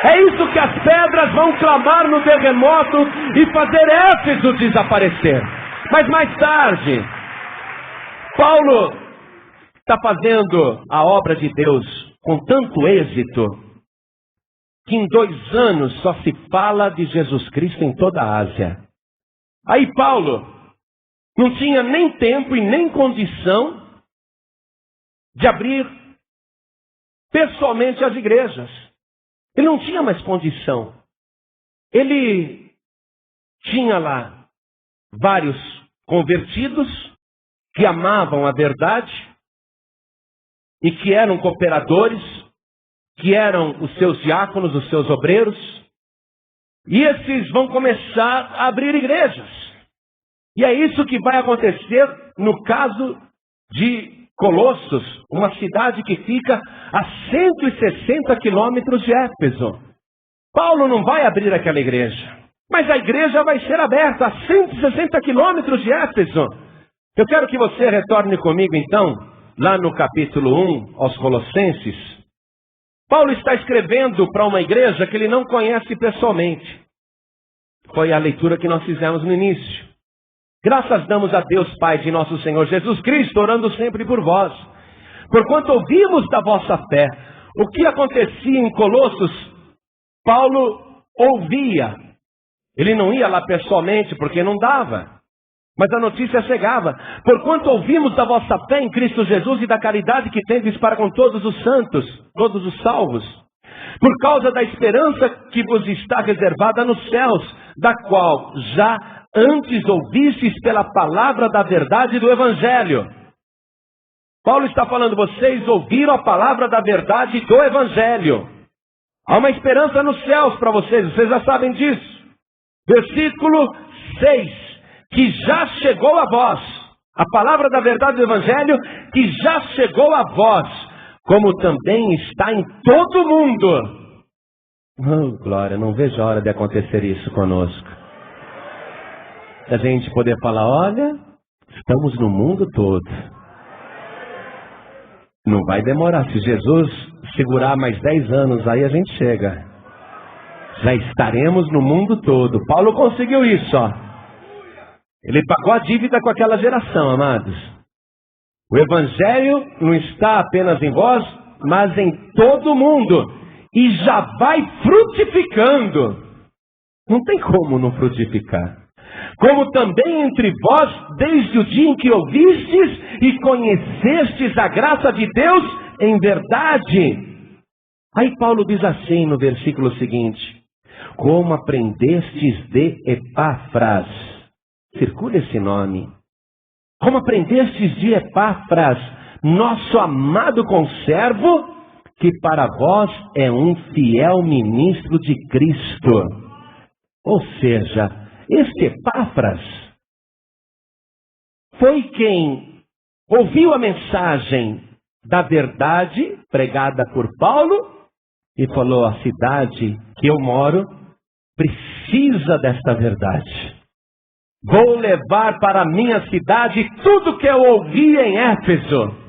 É isso que as pedras vão clamar no terremoto e fazer Éfeso desaparecer. Mas mais tarde, Paulo está fazendo a obra de Deus com tanto êxito, que em 2 anos só se fala de Jesus Cristo em toda a Ásia. Aí Paulo não tinha nem tempo e nem condição de abrir pessoalmente as igrejas. Ele não tinha mais condição. Ele tinha lá vários convertidos que amavam a verdade e que eram cooperadores, que eram os seus diáconos, os seus obreiros. E esses vão começar a abrir igrejas. E é isso que vai acontecer no caso de Colossos, uma cidade que fica a 160 quilômetros de Éfeso. Paulo não vai abrir aquela igreja, mas a igreja vai ser aberta a 160 quilômetros de Éfeso. Eu quero que você retorne comigo então, lá no capítulo 1, aos Colossenses. Paulo está escrevendo para uma igreja que ele não conhece pessoalmente. Foi a leitura que nós fizemos no início. Graças damos a Deus, Pai de nosso Senhor Jesus Cristo, orando sempre por vós. Porquanto ouvimos da vossa fé. O que acontecia em Colossos, Paulo ouvia. Ele não ia lá pessoalmente, porque não dava. Mas a notícia chegava. Porquanto ouvimos da vossa fé em Cristo Jesus e da caridade que tendes para com todos os santos, todos os salvos. Por causa da esperança que vos está reservada nos céus, da qual já antes ouvistes pela palavra da verdade do Evangelho. Paulo está falando, vocês ouviram a palavra da verdade do Evangelho. Há uma esperança nos céus para vocês já sabem disso. Versículo 6, que já chegou a vós, a palavra da verdade do Evangelho, que já chegou a vós, como também está em todo o mundo. Oh, glória, não vejo a hora de acontecer isso conosco. A gente poder falar, olha, estamos no mundo todo. Não vai demorar, se Jesus segurar mais 10 anos, aí a gente chega. Já estaremos no mundo todo. Paulo conseguiu isso, ó. Ele pagou a dívida com aquela geração, amados. O Evangelho não está apenas em vós, mas em todo o mundo. E já vai frutificando. Não tem como não frutificar. Como também entre vós, desde o dia em que ouvistes e conhecestes a graça de Deus em verdade. Aí Paulo diz assim no versículo seguinte: como aprendestes de Epáfras. Circula esse nome. Como aprendestes de Epáfras, nosso amado conservo, que para vós é um fiel ministro de Cristo. Ou seja, este Epáfras foi quem ouviu a mensagem da verdade pregada por Paulo e falou: a cidade que eu moro precisa desta verdade. Vou levar para a minha cidade tudo que eu ouvi em Éfeso.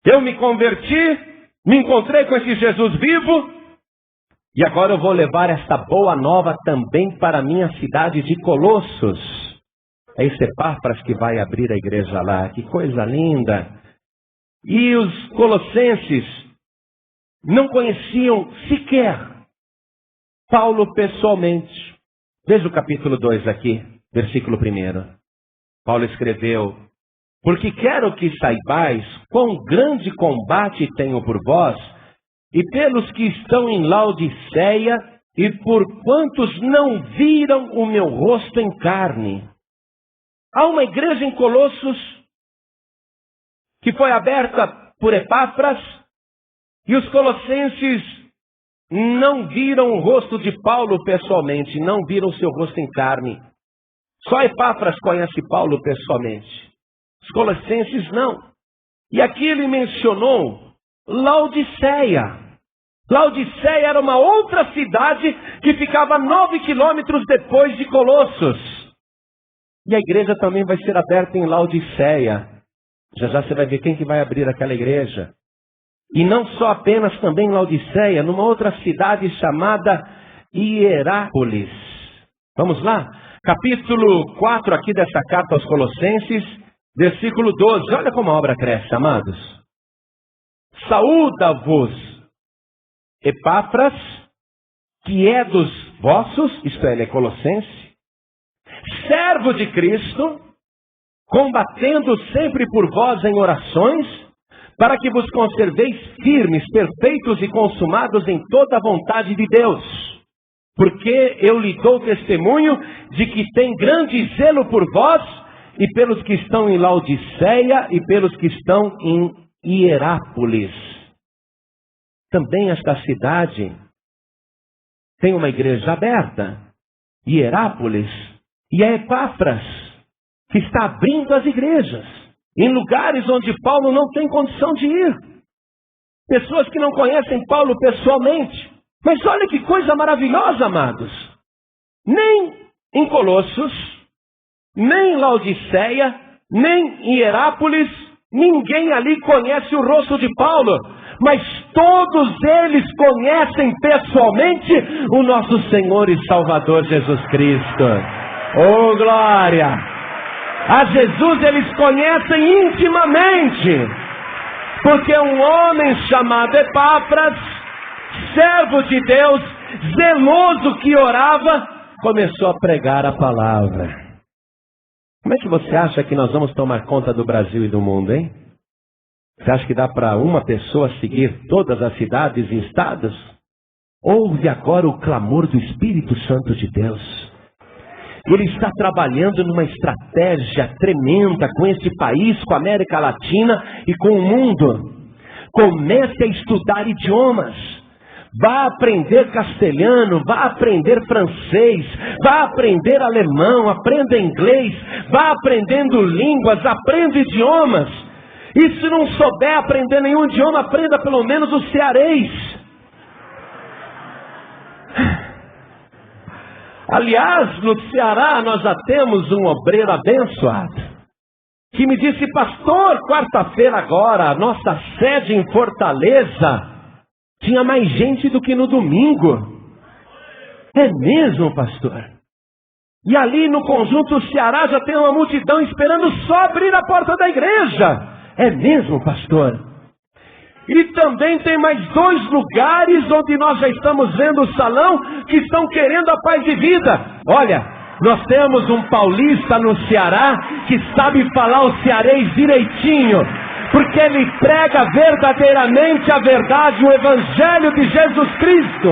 Eu me converti, me encontrei com esse Jesus vivo, e agora eu vou levar esta boa nova também para a minha cidade de Colossos. É esse Epáfras que vai abrir a igreja lá. Que coisa linda! E os colossenses não conheciam sequer Paulo pessoalmente. Veja o capítulo 2 aqui, versículo 1. Paulo escreveu: porque quero que saibais quão grande combate tenho por vós, e pelos que estão em Laodiceia, e por quantos não viram o meu rosto em carne. Há uma igreja em Colossos que foi aberta por Epáfras, e os colossenses não viram o rosto de Paulo pessoalmente, não viram o seu rosto em carne. Só Epáfras conhece Paulo pessoalmente. Os colossenses não. E aqui ele mencionou Laodiceia. Laodiceia era uma outra cidade que ficava 9 quilômetros depois de Colossos. E a igreja também vai ser aberta em Laodiceia. Já já você vai ver quem que vai abrir aquela igreja. E não só apenas também em Laodiceia, numa outra cidade chamada Hierápolis. Vamos lá? Capítulo 4 aqui dessa carta aos Colossenses, versículo 12. Olha como a obra cresce, amados. Saúda-vos, Epáfras, que é dos vossos, isto é, ele é colossense, servo de Cristo, combatendo sempre por vós em orações, para que vos conserveis firmes, perfeitos e consumados em toda a vontade de Deus. Porque eu lhe dou testemunho de que tem grande zelo por vós, e pelos que estão em Laodiceia, e pelos que estão em Hierápolis. Também esta cidade tem uma igreja aberta, Hierápolis, e é Epáfras que está abrindo as igrejas em lugares onde Paulo não tem condição de ir. Pessoas que não conhecem Paulo pessoalmente. Mas olha que coisa maravilhosa, amados. Nem em Colossos, nem em Laodiceia, nem em Hierápolis, ninguém ali conhece o rosto de Paulo. Mas todos eles conhecem pessoalmente o nosso Senhor e Salvador Jesus Cristo. Oh, glória! A Jesus eles conhecem intimamente, porque um homem chamado Epáfras, servo de Deus, zeloso que orava, começou a pregar a palavra. Como é que você acha que nós vamos tomar conta do Brasil e do mundo, hein? Você acha que dá para uma pessoa seguir todas as cidades e estados? Ouve agora o clamor do Espírito Santo de Deus. Ele está trabalhando numa estratégia tremenda com este país, com a América Latina e com o mundo. Comece a estudar idiomas. Vá aprender castelhano, vá aprender francês, vá aprender alemão, aprenda inglês, vá aprendendo línguas, aprenda idiomas. E se não souber aprender nenhum idioma, aprenda pelo menos o cearês. Aliás, no Ceará nós já temos um obreiro abençoado, que me disse: pastor, quarta-feira agora, a nossa sede em Fortaleza tinha mais gente do que no domingo. É mesmo, pastor? E ali no Conjunto Ceará já tem uma multidão esperando só abrir a porta da igreja. É mesmo, pastor? E também tem mais 2 lugares onde nós já estamos vendo o salão que estão querendo a paz de vida. Olha, nós temos um paulista no Ceará que sabe falar o cearês direitinho, porque ele prega verdadeiramente a verdade, o Evangelho de Jesus Cristo.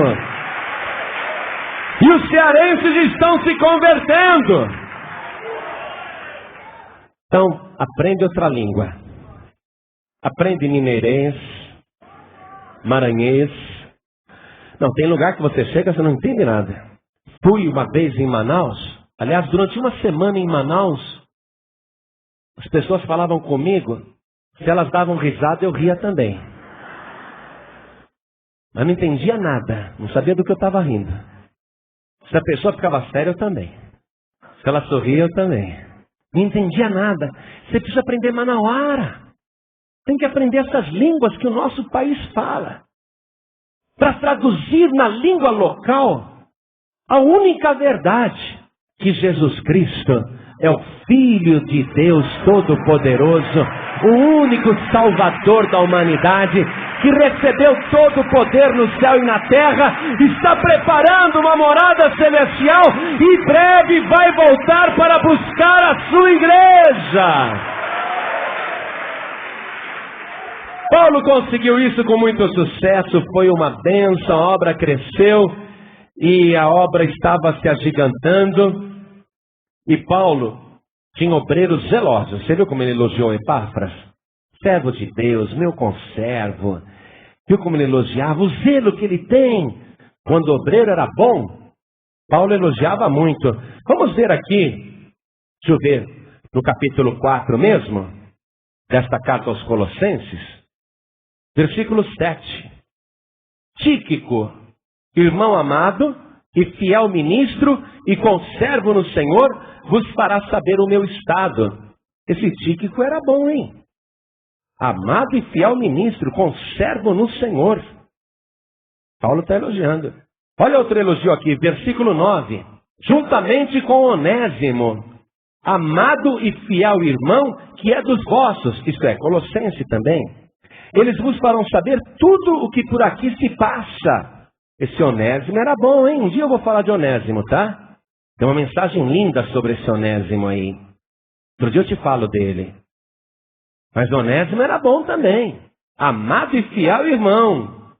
E os cearenses estão se convertendo. Então, aprende outra língua. Aprende mineirês, maranhês. Não, tem lugar que você chega e você não entende nada. Fui uma vez em Manaus. Aliás, durante uma semana em Manaus, as pessoas falavam comigo. Se elas davam risada, eu ria também. Mas não entendia nada. Não sabia do que eu estava rindo. Se a pessoa ficava séria, eu também. Se ela sorria, eu também. Não entendia nada. Você precisa aprender manauara. Tem que aprender essas línguas que o nosso país fala. Para traduzir na língua local a única verdade. Que Jesus Cristo é o Filho de Deus Todo-Poderoso. O único Salvador da humanidade. Que recebeu todo o poder no céu e na terra, está preparando uma morada celestial e breve vai voltar para buscar a sua igreja. Paulo conseguiu isso com muito sucesso, foi uma bênção, a obra cresceu e a obra estava se agigantando. E Paulo tinha obreiros zelosos. Você viu como ele elogiou Epáfras? Servo de Deus, meu conservo. Viu como ele elogiava? O zelo que ele tem. Quando o obreiro era bom, Paulo elogiava muito. Vamos ver aqui, deixa eu ver, no capítulo 4 mesmo, desta carta aos Colossenses, versículo 7. Tíquico, irmão amado e fiel ministro e conservo no Senhor, vos fará saber o meu estado. Esse Tíquico era bom, hein? Amado e fiel ministro, conservo no Senhor. Paulo está elogiando. Olha outro elogio aqui, versículo 9. Juntamente com Onésimo, amado e fiel irmão, que é dos vossos, isto é, Colossense também. Eles vos farão saber tudo o que por aqui se passa. Esse Onésimo era bom, hein? Um dia eu vou falar de Onésimo, tá? Tem uma mensagem linda sobre esse Onésimo aí. Outro dia eu te falo dele. Mas Onésimo era bom também. Amado e fiel irmão.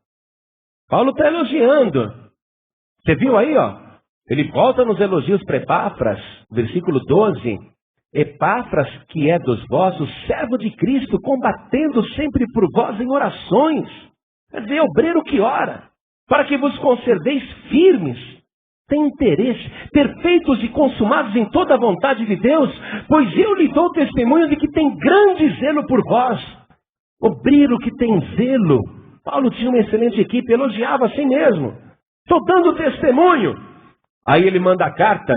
Paulo está elogiando. Você viu aí, ó? Ele volta nos elogios para Epáfras. Versículo 12. Epáfras, que é dos vossos, servo de Cristo, combatendo sempre por vós em orações. Quer dizer, obreiro que ora. Para que vos conserveis firmes. Tem interesse, perfeitos e consumados em toda a vontade de Deus, pois eu lhe dou testemunho de que tem grande zelo por vós. Obreiro que tem zelo. Paulo tinha uma excelente equipe, elogiava assim mesmo. Estou dando testemunho. Aí ele manda a carta.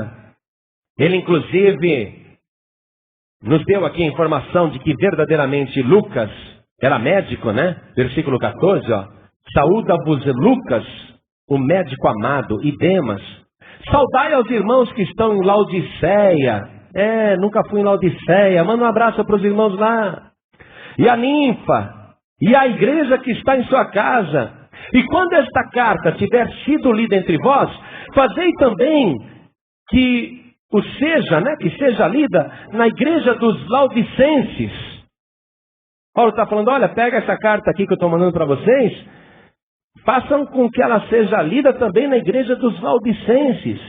Ele inclusive nos deu aqui a informação de que verdadeiramente Lucas era médico, né? Versículo 14, ó. Saúda-vos Lucas, o médico amado, e Demas. Saudai aos irmãos que estão em Laodiceia. Nunca fui em Laodiceia. Manda um abraço para os irmãos lá. E a Ninfa. E a igreja que está em sua casa. E quando esta carta tiver sido lida entre vós, fazei também que seja lida na igreja dos Laodicenses. Paulo está falando, olha, pega essa carta aqui que eu estou mandando para vocês. Façam com que ela seja lida também na igreja dos Laodicenses.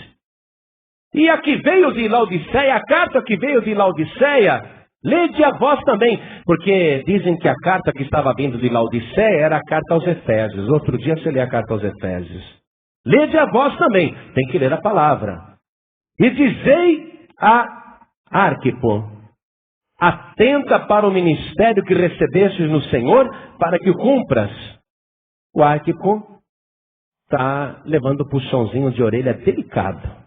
E a que veio de Laodiceia, a carta que veio de Laodiceia, lede a vós também. Porque dizem que a carta que estava vindo de Laodiceia era a carta aos Efésios. Outro dia você lê a carta aos Efésios. Lede a vós também. Tem que ler a palavra. E dizei a Arquipo, atenta para o ministério que recebestes no Senhor, para que o cumpras. O Arquipo está levando o puxãozinho de orelha delicado.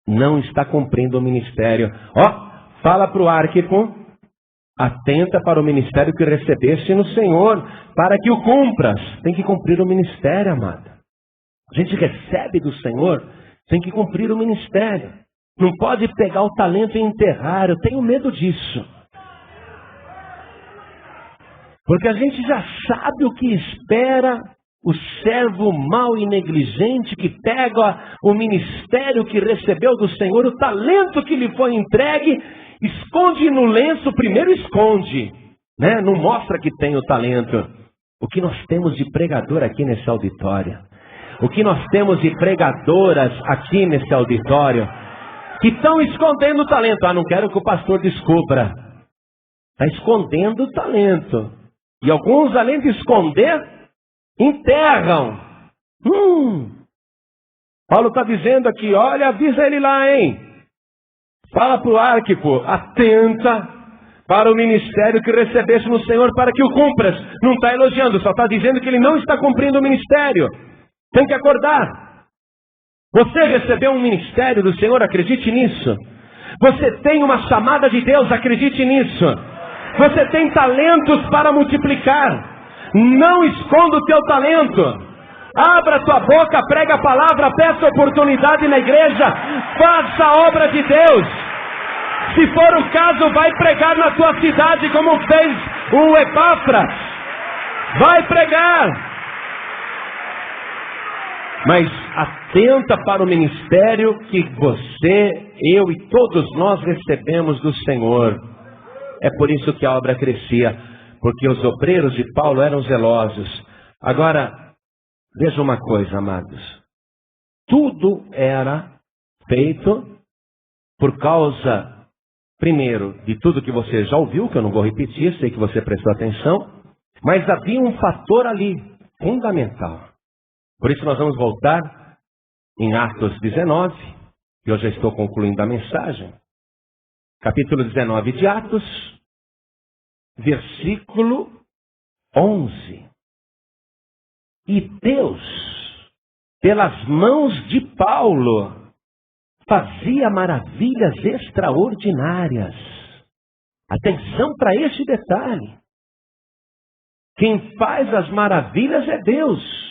Não está cumprindo o ministério. Fala para o Arquipo, atenta para o ministério que recebeste no Senhor, para que o cumpras. Tem que cumprir o ministério, amado. A gente recebe do Senhor, tem que cumprir o ministério. Não pode pegar o talento e enterrar. Eu tenho medo disso. Porque a gente já sabe o que espera o servo mau e negligente que pega o ministério que recebeu do Senhor, o talento que lhe foi entregue, esconde no lenço, primeiro esconde, né? Não mostra que tem o talento. O que nós temos de pregador aqui nesse auditório, o que nós temos de pregadoras aqui nesse auditório, que estão escondendo o talento. Não quero que o pastor descubra. Está escondendo o talento. E alguns, além de esconder, enterram. Paulo está dizendo aqui, olha, avisa ele lá, hein? Fala para o Arquipo, atenta para o ministério que recebeste no Senhor, para que o cumpras. Não está elogiando, só está dizendo que ele não está cumprindo o ministério. Tem que acordar. Você recebeu um ministério do Senhor, acredite nisso. Você tem uma chamada de Deus, acredite nisso. Você tem talentos para multiplicar. Não esconda o teu talento. Abra tua boca, prega a palavra, peça oportunidade na igreja. Faça a obra de Deus. Se for o caso, vai pregar na tua cidade como fez o Epáfras. Vai pregar. Mas atenta para o ministério que você, eu e todos nós recebemos do Senhor. É por isso que a obra crescia, porque os obreiros de Paulo eram zelosos. Agora, veja uma coisa, amados. Tudo era feito por causa, primeiro, de tudo que você já ouviu, que eu não vou repetir, sei que você prestou atenção, mas havia um fator ali, fundamental. Por isso nós vamos voltar em Atos 19, que eu já estou concluindo a mensagem. Capítulo 19 de Atos, versículo 11. E Deus, pelas mãos de Paulo, fazia maravilhas extraordinárias. Atenção para este detalhe. Quem faz as maravilhas é Deus.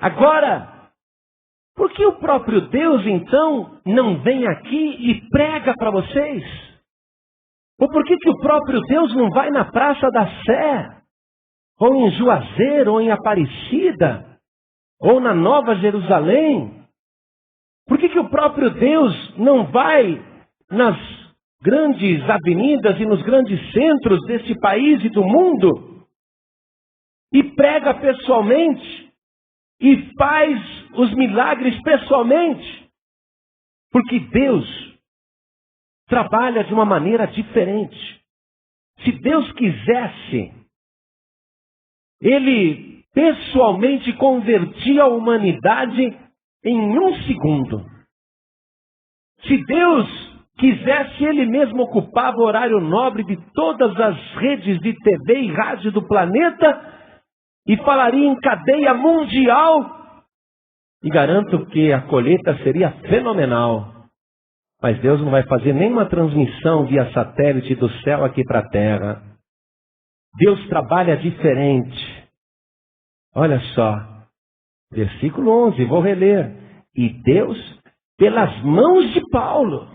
Agora, por que o próprio Deus, então, não vem aqui e prega para vocês? Ou por que o próprio Deus não vai na Praça da Sé? Ou em Juazeiro, ou em Aparecida? Ou na Nova Jerusalém? Por que o próprio Deus não vai nas grandes avenidas e nos grandes centros deste país e do mundo? E prega pessoalmente? E faz os milagres pessoalmente? Porque Deus trabalha de uma maneira diferente. Se Deus quisesse, Ele pessoalmente convertia a humanidade em 1 segundo. Se Deus quisesse, Ele mesmo ocupava o horário nobre de todas as redes de TV e rádio do planeta e falaria em cadeia mundial. E garanto que a colheita seria fenomenal. Mas Deus não vai fazer nenhuma transmissão via satélite do céu aqui para a terra. Deus trabalha diferente. Olha só, versículo 11, vou reler. E Deus, pelas mãos de Paulo,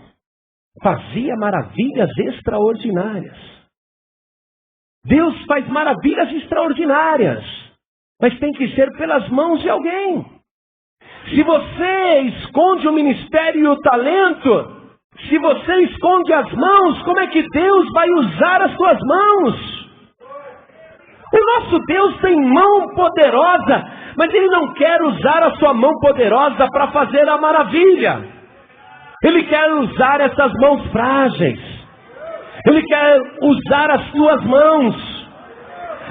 fazia maravilhas extraordinárias. Deus faz maravilhas extraordinárias, mas tem que ser pelas mãos de alguém. Se você esconde o ministério e o talento, se você esconde as mãos, como é que Deus vai usar as suas mãos? O nosso Deus tem mão poderosa, mas Ele não quer usar a sua mão poderosa para fazer a maravilha. Ele quer usar essas mãos frágeis. Ele quer usar as suas mãos.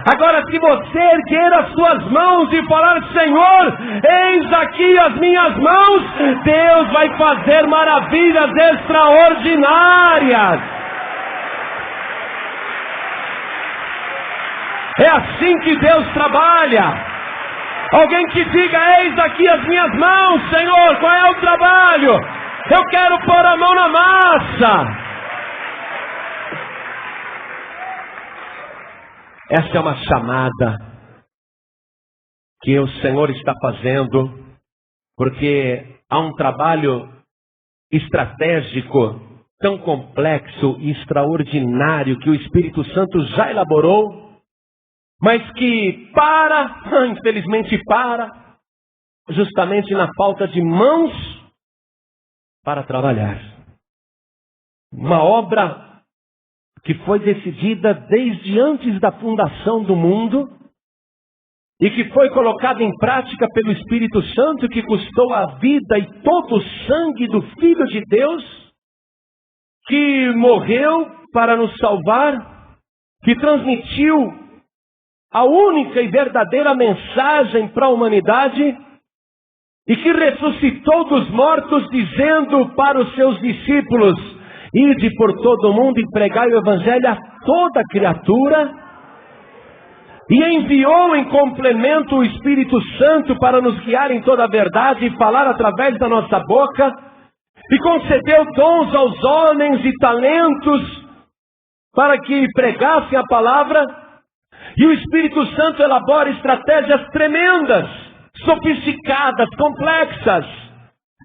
Agora, se você erguer as suas mãos e falar: Senhor, eis aqui as minhas mãos, Deus vai fazer maravilhas extraordinárias. É assim que Deus trabalha. Alguém que diga: eis aqui as minhas mãos, Senhor, qual é o trabalho? Eu quero pôr a mão na massa. Essa é uma chamada que o Senhor está fazendo, porque há um trabalho estratégico tão complexo e extraordinário que o Espírito Santo já elaborou, mas que infelizmente justamente na falta de mãos para trabalhar. Uma obra que foi decidida desde antes da fundação do mundo e que foi colocada em prática pelo Espírito Santo, que custou a vida e todo o sangue do Filho de Deus, que morreu para nos salvar, que transmitiu a única e verdadeira mensagem para a humanidade e que ressuscitou dos mortos, dizendo para os seus discípulos: ide por todo o mundo e pregai o Evangelho a toda criatura. E enviou em complemento o Espírito Santo para nos guiar em toda a verdade e falar através da nossa boca. E concedeu dons aos homens e talentos para que pregassem a palavra. E o Espírito Santo elabora estratégias tremendas, sofisticadas, complexas,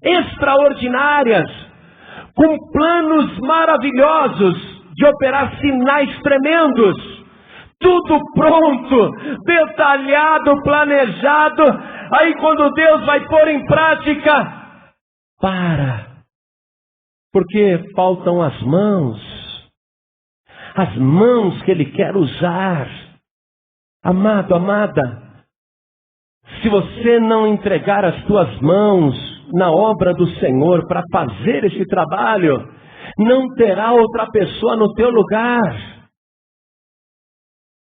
extraordinárias, com planos maravilhosos de operar sinais tremendos, tudo pronto, detalhado, planejado. Aí quando Deus vai pôr em prática, porque faltam as mãos que Ele quer usar. Amado, amada, se você não entregar as tuas mãos na obra do Senhor para fazer esse trabalho, não terá outra pessoa no teu lugar.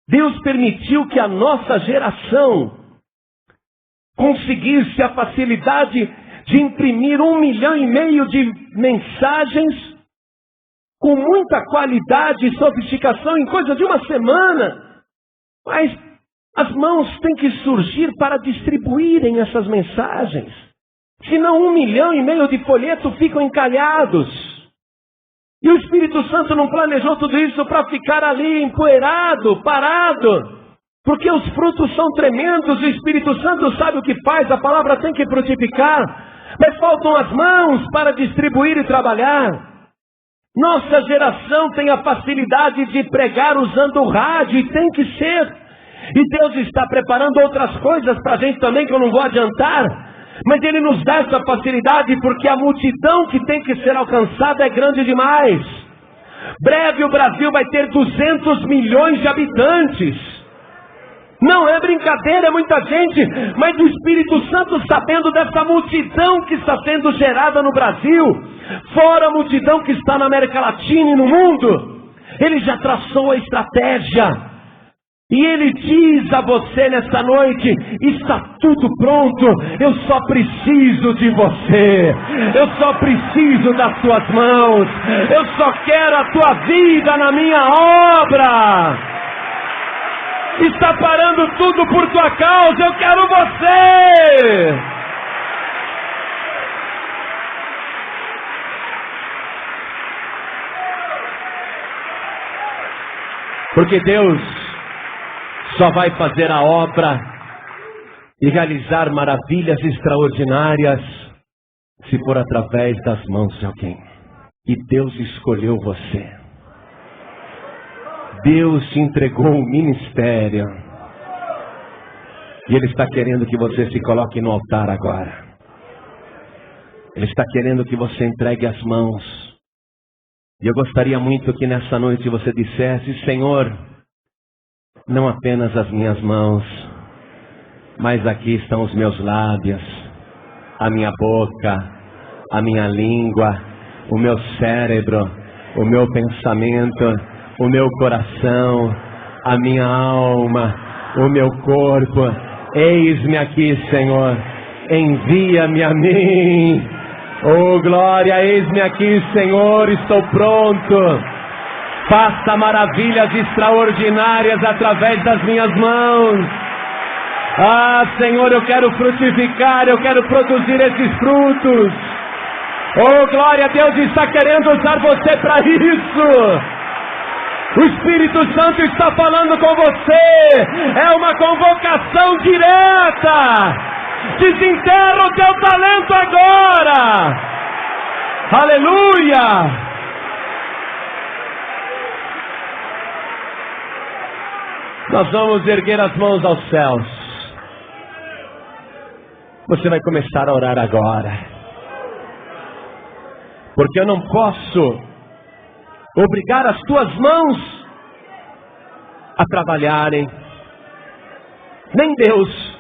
Deus permitiu que a nossa geração conseguisse a facilidade de imprimir 1,5 milhão de mensagens com muita qualidade e sofisticação em coisa de uma semana. Mas as mãos têm que surgir para distribuírem essas mensagens. Senão 1,5 milhão de folhetos ficam encalhados. E o Espírito Santo não planejou tudo isso para ficar ali empoeirado, parado. Porque os frutos são tremendos, o Espírito Santo sabe o que faz, a palavra tem que frutificar. Mas faltam as mãos para distribuir e trabalhar. Nossa geração tem a facilidade de pregar usando o rádio, e tem que ser. E Deus está preparando outras coisas para a gente também, que eu não vou adiantar. Mas Ele nos dá essa facilidade porque a multidão que tem que ser alcançada é grande demais. Breve o Brasil vai ter 200 milhões de habitantes. Não é brincadeira, é muita gente. Mas o Espírito Santo, sabendo dessa multidão que está sendo gerada no Brasil, fora a multidão que está na América Latina e no mundo, Ele já traçou a estratégia. E Ele diz a você nesta noite: está tudo pronto, eu só preciso de você, eu só preciso das tuas mãos, eu só quero a tua vida na minha obra. Está parando tudo por tua causa, eu quero você. Porque Deus só vai fazer a obra e realizar maravilhas extraordinárias se for através das mãos de alguém. E Deus escolheu você. Deus te entregou o ministério. E Ele está querendo que você se coloque no altar agora. Ele está querendo que você entregue as mãos. E eu gostaria muito que nessa noite você dissesse: Senhor, não apenas as minhas mãos, mas aqui estão os meus lábios, a minha boca, a minha língua, o meu cérebro, o meu pensamento, o meu coração, a minha alma, o meu corpo. Eis-me aqui, Senhor, envia-me a mim. Oh, glória, eis-me aqui, Senhor, estou pronto. Faça maravilhas extraordinárias através das minhas mãos. Ah, Senhor, eu quero frutificar, eu quero produzir esses frutos. Oh, glória, Deus está querendo usar você para isso. O Espírito Santo está falando com você. É uma convocação direta. Desenterra o teu talento agora. Aleluia. Nós vamos erguer as mãos aos céus. Você vai começar a orar agora. Porque eu não posso obrigar as tuas mãos a trabalharem. Nem Deus.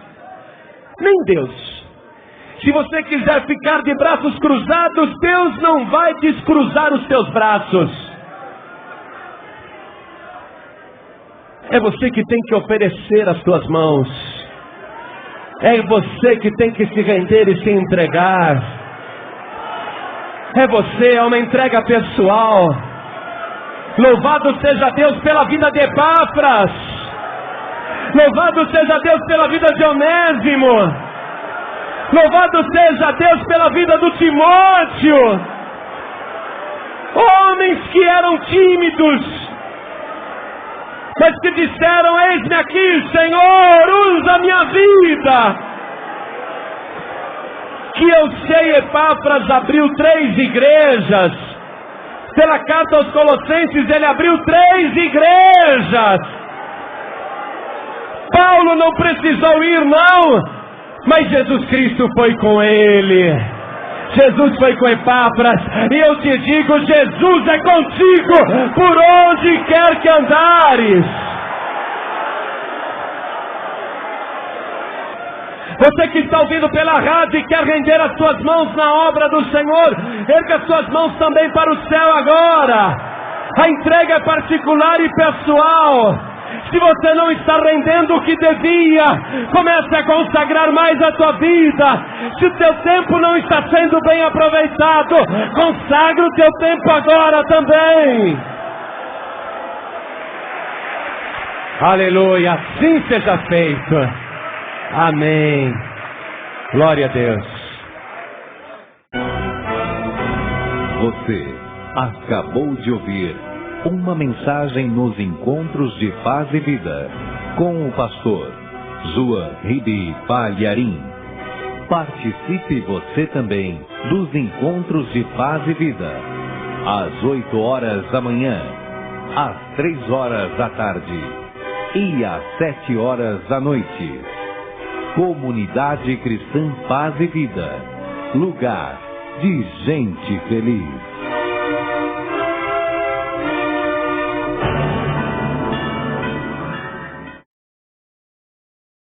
Se você quiser ficar de braços cruzados, Deus não vai descruzar os teus braços. É você que tem que oferecer as tuas mãos. É você que tem que se render e se entregar. É você, é uma entrega pessoal. Louvado seja Deus pela vida de Epáfras. Louvado seja Deus pela vida de Onésimo. Louvado seja Deus pela vida do Timóteo. Homens que eram tímidos, mas que disseram: eis-me aqui, Senhor, usa a minha vida. Que eu sei, Epáfras abriu 3 igrejas. Pela carta aos Colossenses, ele abriu 3 igrejas. Paulo não precisou ir, não, mas Jesus Cristo foi com ele. Jesus foi com Epáfras. E eu te digo, Jesus é contigo por onde quer que andares. Você que está ouvindo pela rádio e quer render as suas mãos na obra do Senhor, erga as suas mãos também para o céu agora. A entrega é particular e pessoal. Se você não está rendendo o que devia, comece a consagrar mais a tua vida. Se o teu tempo não está sendo bem aproveitado, consagra o teu tempo agora também. Aleluia, assim seja feito. Amém. Glória a Deus. Você acabou de ouvir uma mensagem nos Encontros de Paz e Vida, com o pastor João Ribe Palharim. Participe você também dos Encontros de Paz e Vida, às 8 horas da manhã, às 3 horas da tarde e às 7 horas da noite. Comunidade Cristã Paz e Vida, lugar de gente feliz.